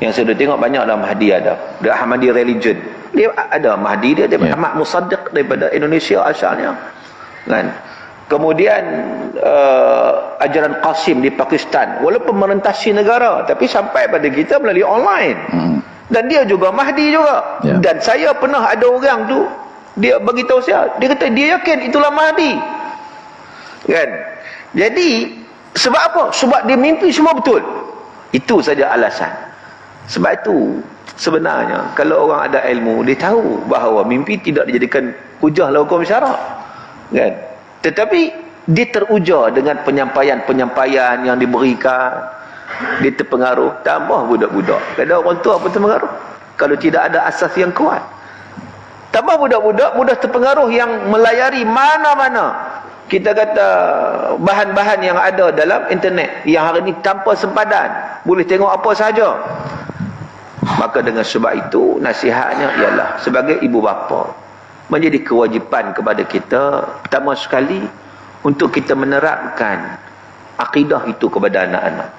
Speaker 2: Yang saya dah tengok banyak dalam Mahdi ada. The Ahmadi Religion. Dia ada Mahdi dia Ahmad Musaddiq daripada Indonesia asalnya. Kan? Kemudian ajaran Qasim di Pakistan. Walaupun merentasi negara, tapi sampai pada kita melalui online. Dan dia juga Mahdi juga. Dan saya pernah ada orang tu, dia beritahu saya, dia kata dia yakin itulah Mahdi. Kan? Jadi sebab apa? Sebab dia mimpi semua betul. Itu saja alasan. Sebab itu sebenarnya kalau orang ada ilmu, dia tahu bahawa mimpi tidak dijadikan hujah lah hukum syarak. Kan? Tetapi dia teruja dengan penyampaian-penyampaian yang diberikan. Dia terpengaruh, tambah budak-budak. Kalau orang tua apa terpengaruh? Kalau tidak ada asas yang kuat, tambah budak-budak mudah terpengaruh yang melayari mana-mana. Kita kata bahan-bahan yang ada dalam internet yang hari ini tanpa sempadan, boleh tengok apa sahaja. Maka dengan sebab itu nasihatnya ialah sebagai ibu bapa, menjadi kewajipan kepada kita pertama sekali untuk kita menerapkan akidah itu kepada anak-anak.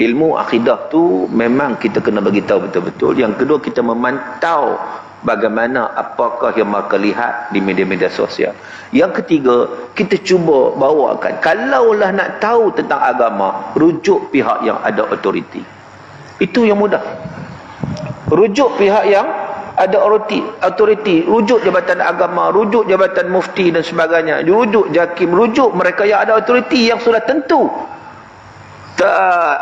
Speaker 2: Ilmu akidah tu memang kita kena bagi tahu betul-betul. Yang kedua, kita memantau bagaimana apakah yang mereka lihat di media-media sosial. Yang ketiga, kita cuba bawakan, kalaulah nak tahu tentang agama, rujuk pihak yang ada autoriti. Itu yang mudah. Rujuk pihak yang ada autoriti, rujuk Jabatan Agama, rujuk Jabatan Mufti dan sebagainya, rujuk JAKIM, rujuk mereka yang ada autoriti yang sudah tentu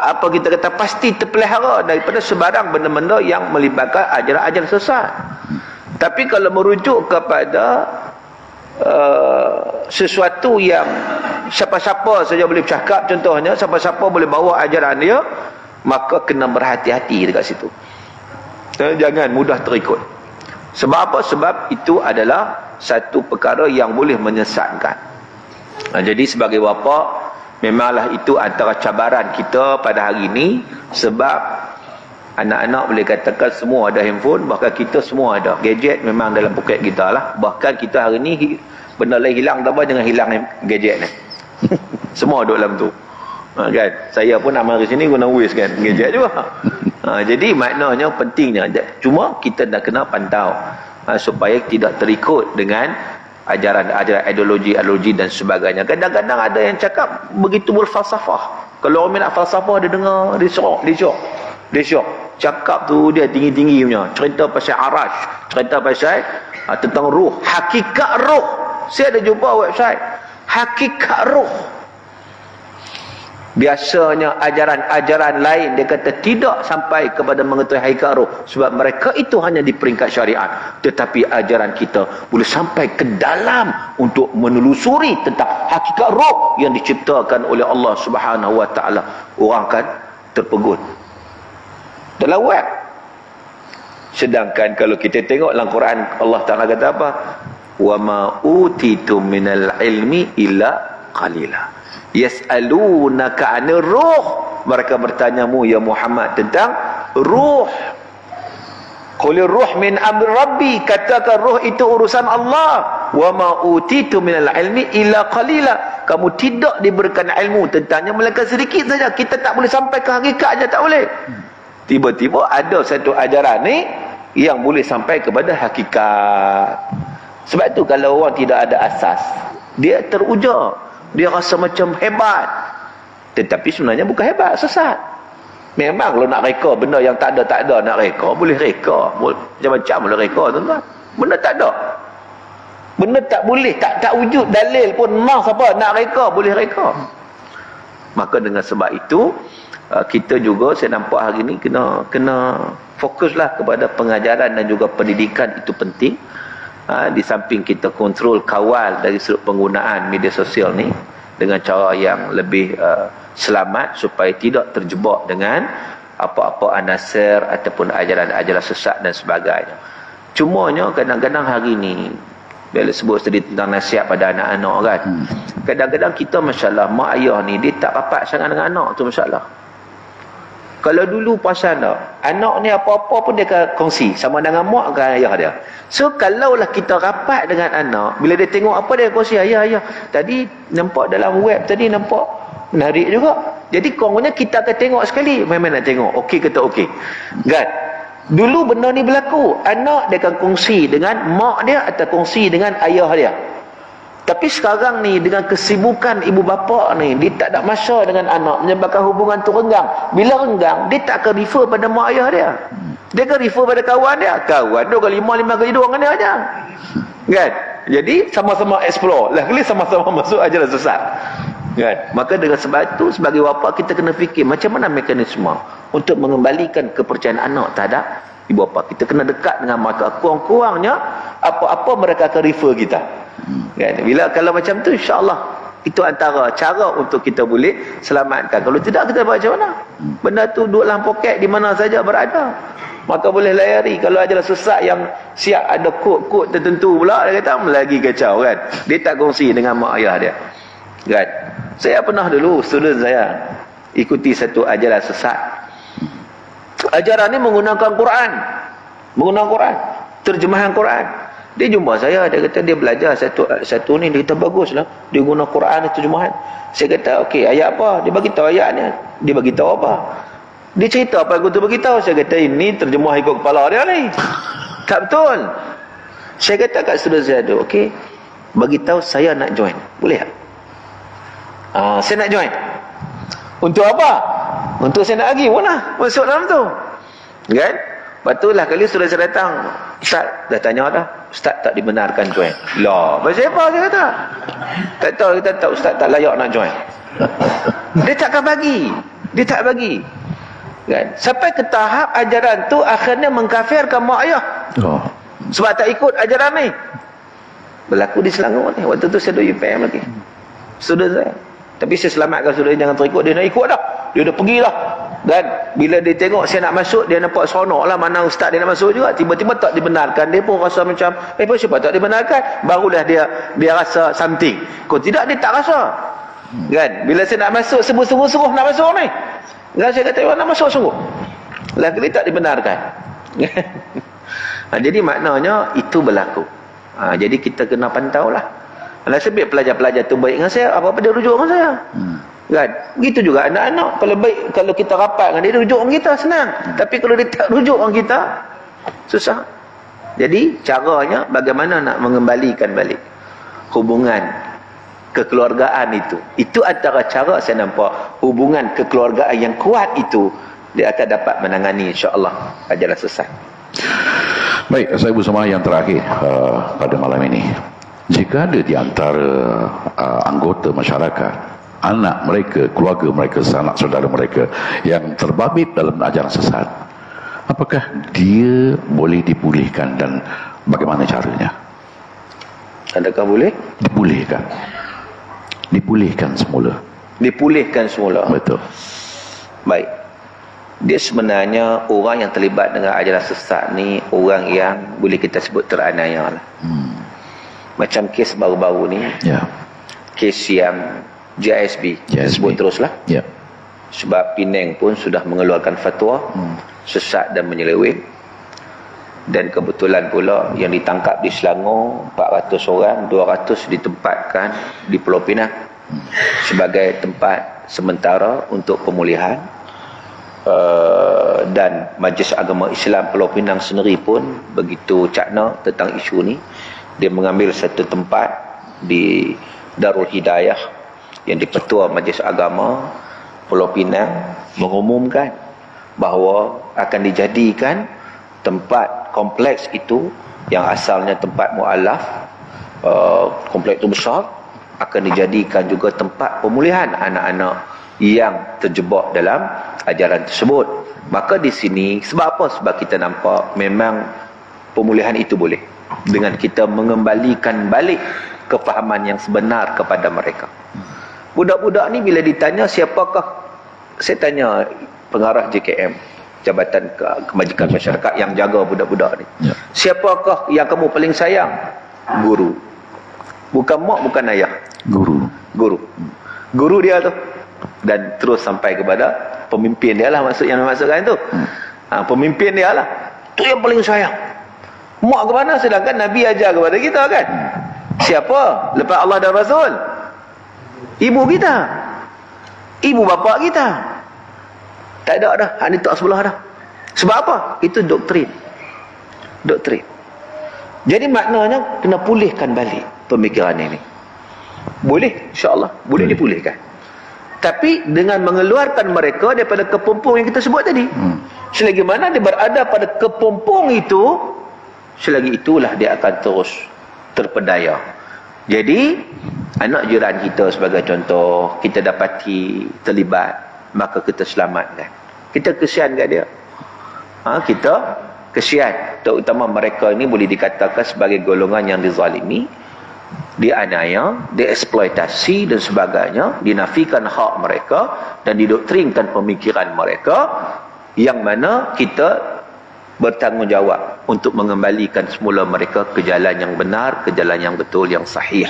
Speaker 2: apa kita kata, pasti terpelihara daripada sebarang benda-benda yang melibatkan ajaran-ajaran sesat. Tapi kalau merujuk kepada sesuatu yang siapa-siapa saja boleh bercakap, contohnya siapa-siapa boleh bawa ajaran dia, maka kena berhati-hati dekat situ. Jangan mudah terikut. Sebab apa? Sebab itu adalah satu perkara yang boleh menyesatkan. Jadi sebagai bapa, memanglah itu antara cabaran kita pada hari ini. Sebab anak-anak boleh katakan semua ada handphone, bahkan kita semua ada gadget memang dalam poket kita lah. Bahkan kita hari ni benda lain hilang, tak apa, jangan hilang gadget ni. Semua duduk dalam tu. Kan? Saya pun nak mari sini guna waste kan, gadget juga. Jadi maknanya pentingnya, cuma kita dah kena pantau supaya tidak terikut dengan ajaran-ajaran ideologi dan sebagainya. Kadang-kadang ada yang cakap begitu berfalsafah. Kalau orang nak falsafah, dia dengar, dia syok. Cakap tu dia tinggi-tinggi punya. Cerita pasal arash, cerita pasal tentang ruh, hakikat ruh. Saya ada jumpa website hakikat ruh. Biasanya ajaran-ajaran lain dia kata tidak sampai kepada mengetahui hakikat roh, sebab mereka itu hanya di peringkat syariat. Tetapi ajaran kita boleh sampai ke dalam untuk menelusuri tentang hakikat roh yang diciptakan oleh Allah Subhanahu wa taala. Orang kan terpegut dalam web. Sedangkan kalau kita tengok dalam Quran, Allah Taala kata apa? Wa ma utitum minal ilmi illa qalila. Yas'alunaka 'anir ruh. Mereka bertanyamu ya Muhammad tentang ruh. Qul ruh min amri rabbi. Katakan ruh itu urusan Allah. Wa ma utitu minal ilmi illa qalila. Kamu tidak diberikan ilmu tentangnya melainkan sedikit saja. Kita tak boleh sampai ke hakikatnya, tak boleh. Tiba-tiba ada satu ajaran ni yang boleh sampai kepada hakikat. Sebab tu kalau orang tidak ada asas, dia teruja. Dia rasa macam hebat, tetapi sebenarnya bukan hebat, sesat. Memang kalau nak reka benda yang tak ada nak reka, boleh reka, macam-macam boleh reka, tuan-tuan. Benda tak ada, benda tak boleh, tak wujud dalil pun, mas apa nak reka, boleh reka. Maka dengan sebab itu kita juga, saya nampak hari ni kena fokuslah kepada pengajaran dan juga pendidikan. Itu penting. Di samping kita kontrol, kawal dari sudut penggunaan media sosial ni dengan cara yang lebih selamat supaya tidak terjebak dengan apa-apa anasir ataupun ajaran-ajaran sesat dan sebagainya. Cumanya kadang-kadang hari ni bila sebut tadi tentang nasihat pada anak-anak kan, kadang-kadang kita masalah mak ayah ni dia tak rapat sangat dengan anak tu masalah. Kalau dulu pasal anak ni apa-apa pun dia akan kongsi sama dengan mak dengan ayah dia. So kalaulah kita rapat dengan anak, bila dia tengok apa dia kongsi, ayah tadi nampak dalam web tadi nampak menarik juga. Jadi kononnya kita akan tengok sekali, main-main nak tengok okey ke tak okey. Kan? Dulu benda ni berlaku, anak dia akan kongsi dengan mak dia atau kongsi dengan ayah dia. Tapi sekarang ni dengan kesibukan ibu bapa ni, dia tak ada masa dengan anak, menyebabkan hubungan tu renggang. Bila renggang, dia tak akan refer pada mak ayah dia. Dia akan refer pada kawan dia. Kawan dia kali 5 kali 2 dengan dia aja. Kan? Jadi sama-sama explore. Lah kali sama-sama masuk ajaran sesat. Kan? Maka dengan sebab itu sebagai bapa kita kena fikir macam mana mekanisme untuk mengembalikan kepercayaan anak terhadap ibu bapa. Kita kena dekat dengan mereka. Kurang-kurangnya apa-apa mereka akan refer kita. Kan? Bila kalau macam tu, insya-Allah itu antara cara untuk kita boleh selamatkan. Kalau tidak, kita buat macam mana? Benda tu duduk dalam poket di mana saja berada, maka boleh layari. Kalau ajaran sesat yang siap ada kod-kod tertentu pula, dia kata lagi kacau kan. Dia tak kongsi dengan mak ayah dia. Kan? Saya pernah dulu, student saya ikuti satu ajaran sesat. Ajaran ni menggunakan Quran, terjemahan Quran. Dia jumpa saya, dia kata dia belajar satu ni, dia kata baguslah, dia guna Quran terjemahan. Saya kata okey, ayat apa? Dia bagi tahu ayatnya. Dia bagi tahu apa? Dia cerita apa aku tu bagi tahu. Saya kata ini terjemah ikut kepala dia ni. Tak betul. Saya kata kat student saya tu, okey, bagi tahu saya nak join. Boleh tak? Saya nak join. Untuk apa? Untuk saya nak pergi mana? Masuk dalam tu. Kan? Lepas tu lah kali sudah saya datang, Ustaz dah tanya dah, Ustaz tak dibenarkan join. Lah, pasal apa saya kata? Tak tahu, kita tak, Ustaz tak layak nak join. Dia takkan bagi. Dia tak bagi. Kan? Sampai ke tahap ajaran tu akhirnya mengkafirkan mak ayah. Sebab tak ikut ajaran ni. Berlaku di Selangor ni. Waktu tu saya duduk UPM lagi. Student saya. Tapi saya selamatkan student jangan terikut. Dia nak ikut dah. Dia dah pergi lah. Dan bila dia tengok saya nak masuk, dia nampak seronok lah. Mana ustaz dia nak masuk juga. Tiba-tiba tak dibenarkan. Dia pun rasa macam, siapa tak dibenarkan? Barulah dia rasa something. Kalau tidak, dia tak rasa. Kan? Bila saya nak masuk, suruh nak masuk ni. Dan saya kata, nak masuk suruh. Lagi tak dibenarkan. Jadi maknanya, itu berlaku. Jadi kita kena pantau lah. Nasib pelajar-pelajar tu baik dengan saya, apa-apa dia rujuk dengan saya. Kan? Begitu juga anak-anak. Kalau baik, kalau kita rapat dengan dia rujuk dengan kita, senang. Tapi kalau dia tak rujuk dengan kita, susah. Jadi caranya bagaimana nak mengembalikan balik hubungan kekeluargaan itu. Itu antara cara saya nampak hubungan kekeluargaan yang kuat itu dia akan dapat menangani insya-Allah ajaran sesat.
Speaker 1: Baik, saya bersama yang terakhir pada malam ini. Jika ada di antara anggota masyarakat, anak mereka, keluarga mereka, sanak saudara mereka yang terbabit dalam ajaran sesat, apakah dia boleh dipulihkan dan bagaimana caranya?
Speaker 2: Adakah boleh?
Speaker 1: Dipulihkan semula.
Speaker 2: Dipulihkan semula.
Speaker 1: Betul.
Speaker 2: Baik. Dia sebenarnya orang yang terlibat dengan ajaran sesat ni orang yang boleh kita sebut teraniaya lah. Macam kes baru-baru ni.
Speaker 1: Ya.
Speaker 2: Kes yang JSB. Sebut teruslah.
Speaker 1: Ya.
Speaker 2: Sebab Penang pun sudah mengeluarkan fatwa sesat dan menyeleweng. Dan kebetulan pula yang ditangkap di Selangor 400 orang, 200 ditempatkan di Pulau Pinang sebagai tempat sementara untuk pemulihan. Dan Majlis Agama Islam Pulau Pinang sendiri pun begitu cakna tentang isu ni. Dia mengambil satu tempat di Darul Hidayah yang dipertua Majlis Agama Pulau Pinang mengumumkan bahawa akan dijadikan tempat kompleks itu yang asalnya tempat mu'alaf, kompleks itu besar, akan dijadikan juga tempat pemulihan anak-anak yang terjebak dalam ajaran tersebut. Maka di sini sebab apa? Sebab kita nampak memang pemulihan itu boleh dengan kita mengembalikan balik kefahaman yang sebenar kepada mereka. Budak-budak ni bila ditanya siapakah, saya tanya pengarah JKM, Jabatan Kebajikan Masyarakat yang jaga budak-budak ni, siapakah yang kamu paling sayang? Guru. Bukan mak, bukan ayah. Guru dia tu. Dan terus sampai kepada pemimpin dia lah, maksud yang dimaksudkan tu. Pemimpin dia lah, tu yang paling sayang. Mak ke mana, sedangkan Nabi ajar kepada kita kan. Siapa lepas Allah dan Rasul? Ibu kita, ibu bapa kita. Tak ada dah, hak ni tak sebelah dah. Sebab apa? Itu doktrin. Jadi maknanya kena pulihkan balik pemikiran ini. Boleh, insya-Allah boleh dipulihkan. Tapi dengan mengeluarkan mereka daripada kepompong yang kita sebut tadi. Selagi mana dia berada pada kepompong itu, selagi itulah dia akan terus terpedaya. Jadi anak jiran kita sebagai contoh, kita dapati terlibat, maka kita selamatkan. Kita kesian kat dia. Kita kesian. Terutama mereka ini boleh dikatakan sebagai golongan yang dizalimi, dianiaya, dieksploitasi dan sebagainya, dinafikan hak mereka dan didoktrinkan pemikiran mereka, yang mana kita bertanggungjawab untuk mengembalikan semula mereka ke jalan yang benar, ke jalan yang betul, yang sahih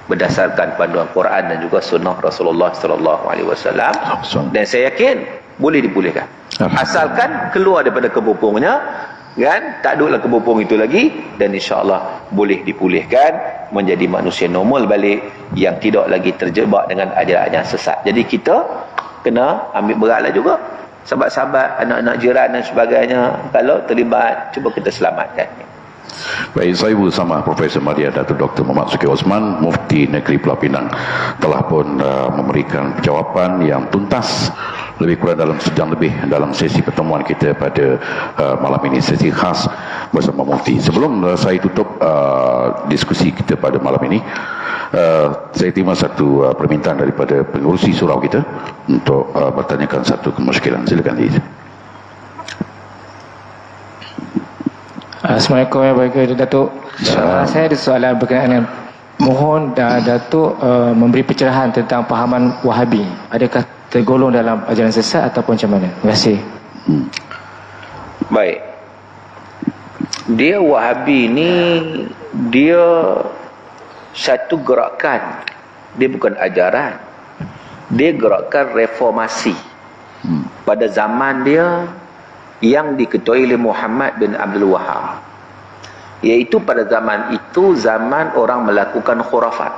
Speaker 2: berdasarkan panduan Quran dan juga sunnah Rasulullah sallallahu alaihi wasallam. Dan saya yakin boleh dipulihkan asalkan keluar daripada kepompongnya, kan, tak duduk dalam kepompong itu lagi, dan insya-Allah boleh dipulihkan menjadi manusia normal balik yang tidak lagi terjebak dengan ajaran sesat. Jadi kita kena ambil beratlah juga, sahabat-sahabat, anak-anak jiran dan sebagainya, kalau terlibat, cuba kita selamatkan.
Speaker 1: Baik, saya bersama Profesor Madya Datuk Dr. Muhammad Suki Osman, Mufti Negeri Pulau Pinang, telah pun memberikan jawapan yang tuntas lebih kurang dalam sejam lebih dalam sesi pertemuan kita pada malam ini, sesi khas bersama Mufti. Sebelum saya tutup diskusi kita pada malam ini, saya terima satu permintaan daripada pengurusi surau kita untuk bertanyakan satu kemusykilan. Silakan Liz.
Speaker 3: Assalamualaikum warahmatullahi wabarakatuh, Datuk. Saya ada soalan berkenaan dengan mohon Datuk memberi pencerahan tentang pahaman Wahabi. Adakah tergolong dalam ajaran sesat ataupun macam mana? Terima kasih.
Speaker 2: Baik. Dia Wahabi ni, dia satu gerakan. Dia bukan ajaran. Dia gerakan reformasi. Pada zaman dia yang diketuai oleh Muhammad bin Abdul Wahab, iaitu pada zaman itu zaman orang melakukan khurafat.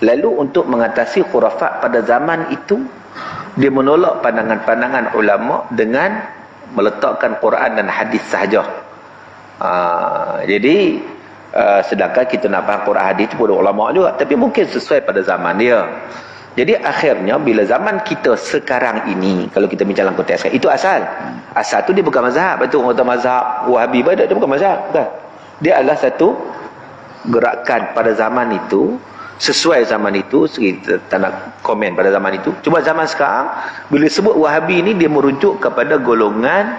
Speaker 2: Lalu untuk mengatasi khurafat pada zaman itu, dia menolak pandangan-pandangan ulama dengan meletakkan Quran dan hadis sahaja. Jadi sedangkan kita nak faham Quran hadis itu pun ulama juga, tapi mungkin sesuai pada zaman dia. Jadi akhirnya bila zaman kita sekarang ini, kalau kita bincang dalam konteks itu asal tu dia bukan mazhab. Betul orang kata mazhab Wahabi, dia bukan mazhab, bukan. Dia adalah satu gerakan pada zaman itu, sesuai zaman itu. Kita tak nak komen pada zaman itu. Cuma zaman sekarang bila sebut Wahabi ini, dia merujuk kepada golongan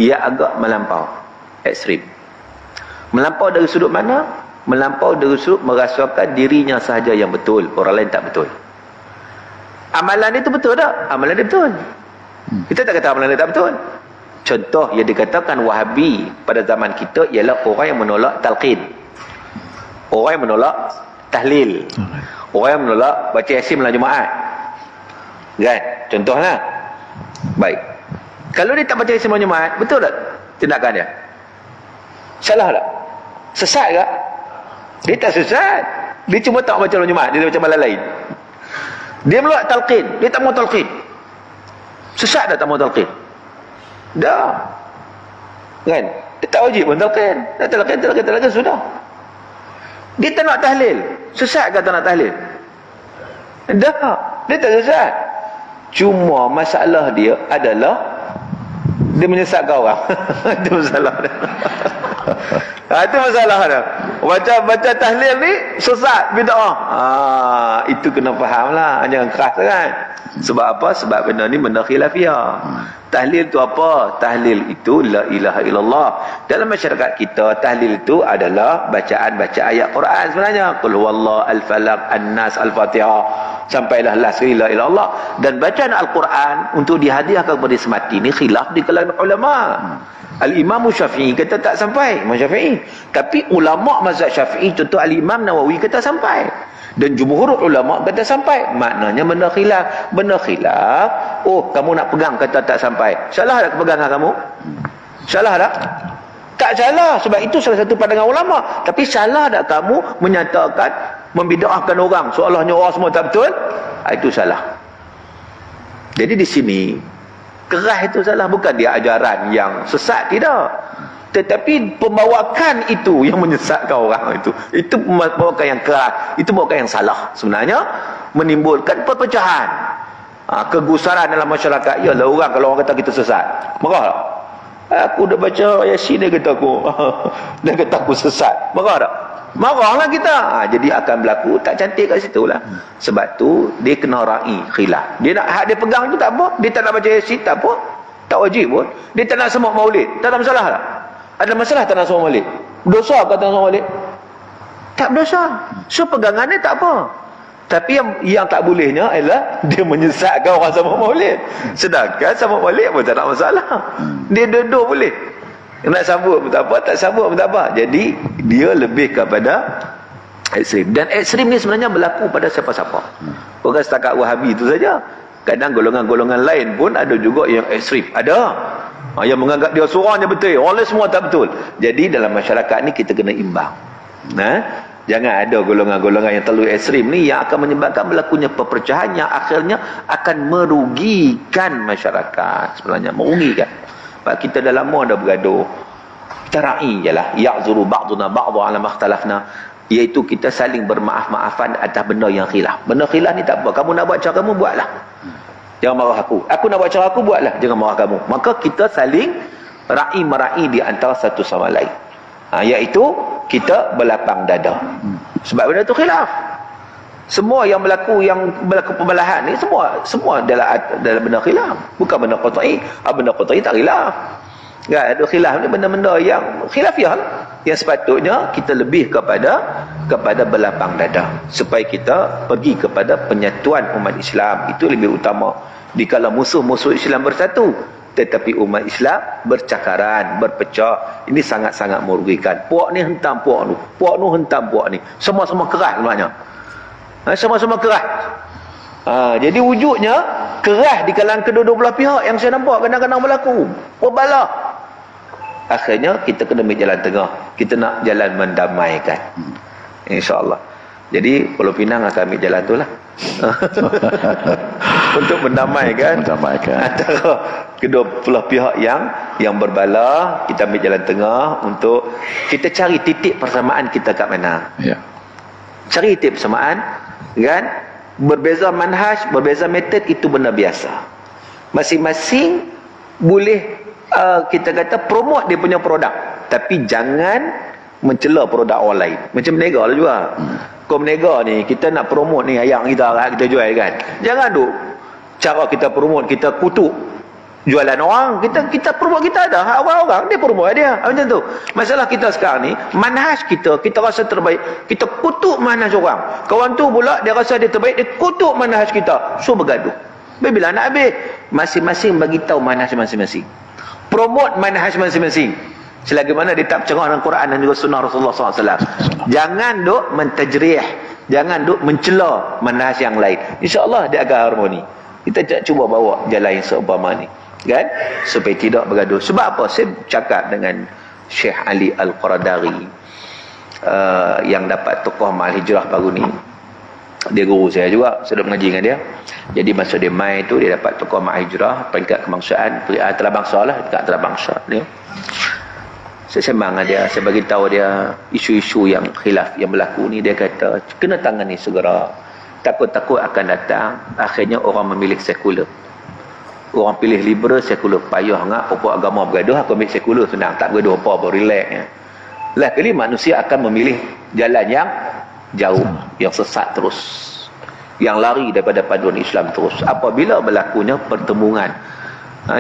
Speaker 2: yang agak melampau, ekstrim. Melampau dari sudut mana? Melampau dari sudut merasakan dirinya sahaja yang betul, orang lain tak betul. Amalan itu betul tak? Amalan dia betul. Kita tak kata amalan dia tak betul. Contoh yang dikatakan Wahabi pada zaman kita ialah orang yang menolak talqin, orang yang menolak tahlil, orang yang menolak baca Yasin malam Jumaat, kan? Contohlah. Baik, kalau dia tak baca Yasin malam Jumaat, betul tak tindakan dia? Salah tak? Sesat tak? Dia tak sesat, dia cuma tak baca malam Jumaat, dia baca malam lain. Dia menolak talqin, dia tak mau talqin. Sesat tak mau talqin? Dah. Kan? Dia tak wajib pun talqin. Dah talqin sudah. Dia tak nak tahlil. Sesat ke tak nak tahlil? Dah. Dia tak sesat. Cuma masalah dia adalah dia menyesatkan orang. Itu masalah dia. Itu masalah dia. Baca tahlil ni sesat, bid'ah. Itu kena faham lah, jangan keras kan. Sebab apa? Sebab benda ni benda khilafiyah. Tahlil tu apa? Tahlil itu la ilaha illallah. Dalam masyarakat kita, tahlil itu adalah bacaan-baca ayat Quran sebenarnya. Qul huwallahu al-falaq, an-nas, al-fatihah, sampailah la ilaha illallah. Dan bacaan Al-Quran untuk dihadiahkan kepada semati ni khilaf di kalangan ulama. Al-Imam Syafi'i kata tak sampai, Imam Syafi'i. Tapi ulama mazhab Syafi'i, contoh Al-Imam Nawawi kata sampai. Dan jumhur ulama kata sampai. Maknanya benda khilaf. Benda khilaf, oh kamu nak pegang kata tak sampai. Salah tak pegangan kamu? Salah tak? Tak salah, sebab itu salah satu pandangan ulama. Tapi salah tak kamu menyatakan, membid'ahkan orang, seolah-olah orang semua tak betul? Itu salah. Jadi di sini keras itu salah, bukan dia ajaran yang sesat, tidak, tetapi pembawakan itu yang menyesatkan orang. Itu pembawakan yang keras, itu pembawakan yang salah, sebenarnya menimbulkan perpecahan, kegusaran dalam masyarakat. Yalah, orang kalau orang kata kita sesat, marah tak? Aku dah baca Yasin, dia kata aku sesat, marah tak? Marahlah kita. Jadi akan berlaku tak cantik kat situ lah. Sebab tu dia kena ra'i khilaf. Dia nak hak dia pegang tu tak apa. Dia tak nak baca Yasin tak apa, tak wajib pun. Dia tak nak semak maulid, tak ada masalah tak? Ada masalah tak nak semak maulid? Berdosa ke tak nak semak maulid? Tak berdosa. So pegangannya tak apa. Tapi yang tak bolehnya ialah dia menyesatkan orang semak maulid. Sedangkan semak maulid pun tak ada masalah. Dia dua-dua boleh. Nak sambut pun tak apa, tak sambut pun tak apa. Jadi dia lebih kepada ekstrim. Dan ekstrim ni sebenarnya berlaku pada siapa-siapa. Bukan setakat Wahabi itu saja. Kadang golongan-golongan lain pun ada juga yang ekstrim. Ada yang menganggap dia seorang je betul, orang lain semua tak betul. Jadi dalam masyarakat ni kita kena imbang. Jangan ada golongan-golongan yang terlalu ekstrim ni yang akan menyebabkan berlakunya perpecahan yang akhirnya akan merugikan masyarakat. Sebenarnya merugikan. Kita dah lama dah bergaduh. Kita ra'i je lah. Ya'zuru ba'duna ba'dha ala makhtalafna. Iaitu kita saling bermaaf-maafan atas benda yang khilaf. Benda khilaf ni tak apa. Kamu nak buat cara kamu, buatlah. Jangan marah aku. Aku nak buat cara aku, buatlah. Jangan marah kamu. Maka kita saling ra'i-mera'i di antara satu sama lain. Iaitu kita berlapang dada. Sebab benda tu khilaf. Semua yang berlaku pembelahan ni semua dalam benda khilaf. Bukan benda qat'i. Benda qat'i tak khilaf. Kan? Ada khilaf ni benda-benda yang khilafiah lah. Yang sepatutnya kita lebih kepada berlapang dada supaya kita pergi kepada penyatuan umat Islam. Itu lebih utama. Dikala musuh-musuh Islam bersatu, tetapi umat Islam bercakaran, berpecah, ini sangat-sangat merugikan. Puak ni hentam puak ni, puak ni hentam puak ni, sama-sama keras maknanya. Sama-sama keras. Jadi wujudnya keras di kalangan kedua-dua belah pihak yang saya nampak kadang-kadang berlaku. Berbalah. Akhirnya kita kena ambil jalan tengah. Kita nak jalan mendamaikan. InsyaAllah. Jadi Pulau Pinang akan ambil jalan tu lah. Untuk mendamaikan antara kedua belah pihak yang berbalah. Kita ambil jalan tengah untuk kita cari titik persamaan kita kat mana. Cari titik persamaan, kan? Berbeza manhaj, berbeza metod, itu benda biasa. Masing-masing boleh kita kata promote dia punya produk, tapi jangan mencela produk orang lain. Macam menega lah juga. Kau menega ni, kita nak promote ni ayam kita jual kan. Jangan duk cara kita promote, kita kutuk jualan orang. Kita promote kita ada, orang dia promote dia. Macam tu. Masalah kita sekarang ni, manhaj kita rasa terbaik, kita kutuk manhaj orang. Kawan tu pula dia rasa dia terbaik, dia kutuk manhaj kita. So bergaduh. Bila nak habis, masing-masing bagi tahu manhaj masing-masing. Promote manhaj masing-masing. Selagi mana dia tak bercerah dengan Quran dan juga sunnah Rasulullah SAW. Jangan duk mentajrih, jangan duk mencela manhaj yang lain. InsyaAllah dia akan harmoni. Kita cuba bawa jalan yang seumpama ni, kan? Supaya tidak bergaduh. Sebab apa? Saya cakap dengan Syekh Ali Al-Qaradari yang dapat tokoh Ma'al Hijrah baru ni. Dia guru saya juga, saya dah mengaji dengan dia. Jadi masa dia main tu, dia dapat tokoh Ma'al Hijrah peringkat kebangsaan, antarabangsa lah, dekat antarabangsa dia. Saya sembang dengan dia, saya bagi tahu dia isu-isu yang khilaf yang berlaku ni. Dia kata kena tangani segera, takut-takut akan datang akhirnya orang memilih sekular, orang pilih liberal sekular. Payah ngak pokok agama bergaduh, aku ambil sekular senang, tak bergaduh apa, relax ya. Lah kali manusia akan memilih jalan yang jauh, yang sesat terus, yang lari daripada paduan Islam terus apabila berlakunya pertemuan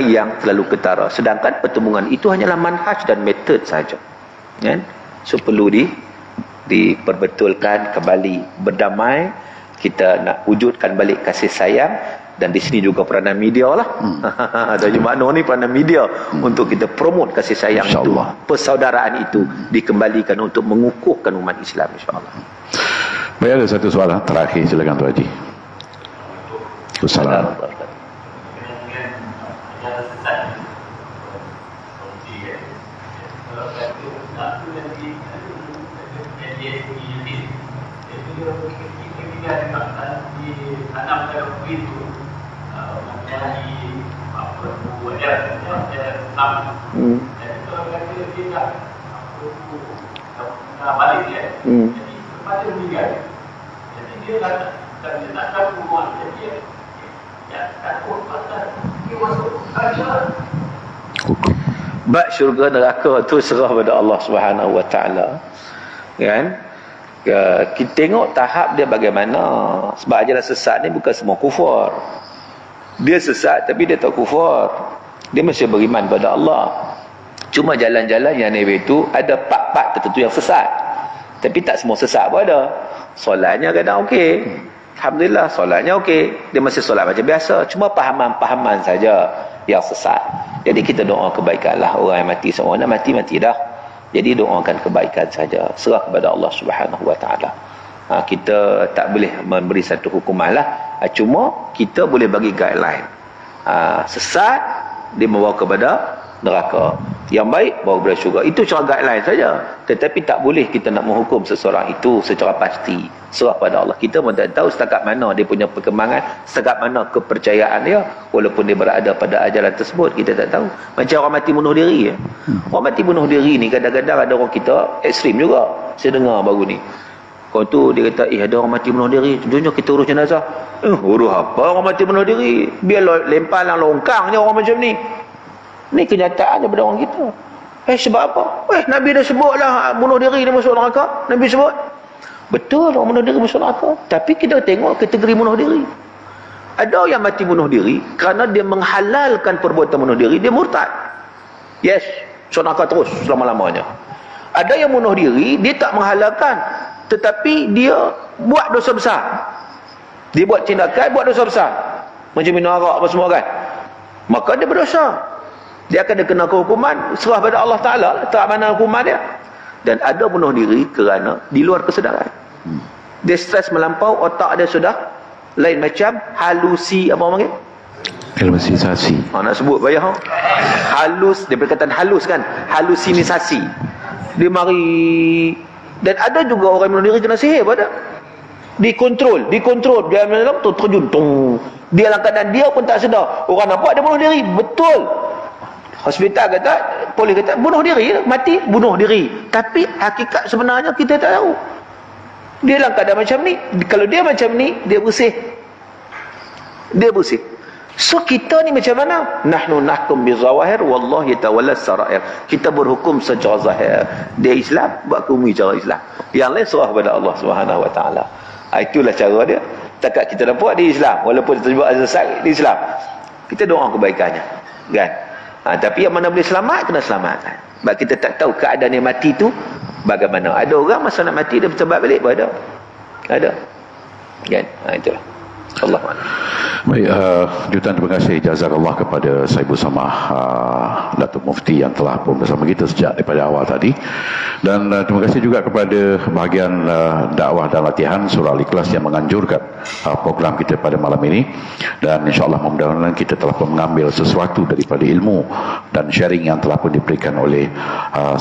Speaker 2: yang terlalu ketara. Sedangkan pertemuan itu hanyalah manhaj dan metod saja, kan? So perlu diperbetulkan kembali, berdamai. Kita nak wujudkan balik kasih sayang. Dan di sini juga peranan media lah. Ada makna ni peranan media untuk kita promote kasih sayang itu, persaudaraan itu dikembalikan untuk mengukuhkan umat Islam, insyaAllah.
Speaker 1: Baik, ada satu soalan terakhir, silakan Tuan Haji. Assalamualaikum.
Speaker 2: Bab syurga neraka tu serah pada Allah Subhanahu wa taala, kan? Kita tengok tahap dia bagaimana. Sebab ajaran sesat ni bukan semua kufur. Dia sesat tapi dia tak kufur, dia masih beriman pada Allah. Cuma jalan-jalan yang Nabi itu ada part-part tertentu yang sesat, tapi tak semua sesat pun ada. Solatnya kadang okey, alhamdulillah solatnya okey, dia masih solat macam biasa, cuma pahaman-pahaman saja yang sesat. Jadi kita doa kebaikan lah. Orang yang mati, semua nak mati dah. Jadi doakan kebaikan saja, serah kepada Allah Subhanahu wa taala. Kita tak boleh memberi satu hukuman lah. Cuma kita boleh bagi guideline. Sesat dia membawa kepada neraka, yang baik bawa kepada syurga. Itu cara guideline saja. Tetapi tak boleh kita nak menghukum seseorang itu secara pasti. Serah pada Allah. Kita pun tak tahu setakat mana dia punya perkembangan, setakat mana kepercayaan dia. Walaupun dia berada pada ajaran tersebut, kita tak tahu. Macam orang mati bunuh diri. Orang mati bunuh diri ni kadang-kadang ada orang kita ekstrim juga. Saya dengar baru ni, Kau tu dia kata, ada orang mati bunuh diri, contohnya kita urus jenazah. Urus apa orang mati bunuh diri? Biar lempar lang longkang je orang macam ni. Ni kenyataan daripada orang kita. Sebab apa? Nabi dah sebut lah bunuh diri dia masuk neraka. Nabi sebut. Betul orang bunuh diri masuk neraka. Tapi kita tengok kategori bunuh diri. Ada yang mati bunuh diri kerana dia menghalalkan perbuatan bunuh diri, dia murtad. Yes, masuk neraka terus selama-lamanya. Ada yang bunuh diri, dia tak menghalalkan, tetapi dia buat dosa besar. Dia buat tindakan, buat dosa besar. Macam minum arak apa semua kan. Maka dia berdosa. Dia akan kena hukuman, serah pada Allah Ta'ala, tak mana hukuman dia. Dan ada bunuh diri kerana di luar kesedaran. Dia stres melampau, otak dia sudah lain macam, halusi, apa orang panggil?
Speaker 1: Halusinasi.
Speaker 2: Nak sebut bayar. Halus, dia berkaitan halus kan, halusinasi. Dia mari. Dan ada juga orang bunuh diri kena sihir pada. Dikontrol, dia dalam tu terjun tung. Dia dalam keadaan dia pun tak sedar. Orang nampak dia bunuh diri, betul. Hospital kata, polis kata bunuh diri, mati bunuh diri. Tapi hakikat sebenarnya kita tak tahu. Dia dalam keadaan macam ni. Kalau dia macam ni, dia bersih. Dia bersih. So kita ni macam mana? Nahnu nahkum bizawahir wallahu yatawalla sarair. Kita berhukum secara zahir. Dia Islam, buat hukum cara Islam. Yang lain serah pada Allah Subhanahu Wa Taala. Itulah cara dia. Takat kita nampak di Islam, walaupun terjebak sesat di Islam, kita doa kebaikannya, kan? Tapi yang mana boleh selamat, kena selamatkan. Sebab kita tak tahu keadaan yang mati tu bagaimana. Ada orang masa nak mati dia bertobat balik pun ada, kan? Itulah. Allah.
Speaker 1: Baik, Jutan, terima kasih jazakallah kepada Saibul Samah Datuk Mufti yang telah pun bersama kita sejak daripada awal tadi. Dan terima kasih juga kepada bahagian dakwah dan latihan Surah Al-Ikhlas yang menganjurkan program kita pada malam ini. Dan insyaAllah mudah-mudahan kita telah pun mengambil sesuatu daripada ilmu dan sharing yang telah pun diberikan oleh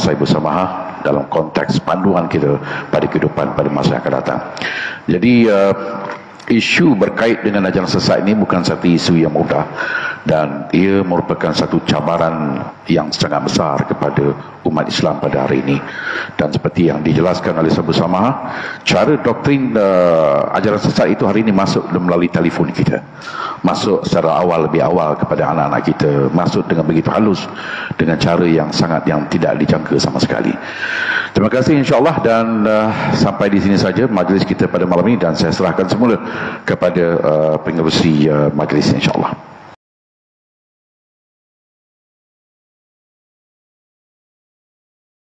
Speaker 1: Saibul Samah dalam konteks panduan kita pada kehidupan pada masa yang akan datang. Jadi isu berkait dengan ajaran sesat ini bukan satu isu yang mudah, dan ia merupakan satu cabaran yang sangat besar kepada umat Islam pada hari ini. Dan seperti yang dijelaskan oleh Saibul Samah, cara doktrin ajaran sesat itu hari ini masuk melalui telefon kita, masuk secara awal, lebih awal kepada anak-anak kita, masuk dengan begitu halus, dengan cara yang tidak dijangka sama sekali. Terima kasih insyaAllah, dan sampai di sini saja majlis kita pada malam ini, dan saya serahkan semula kepada pengerusi majlis insyaAllah.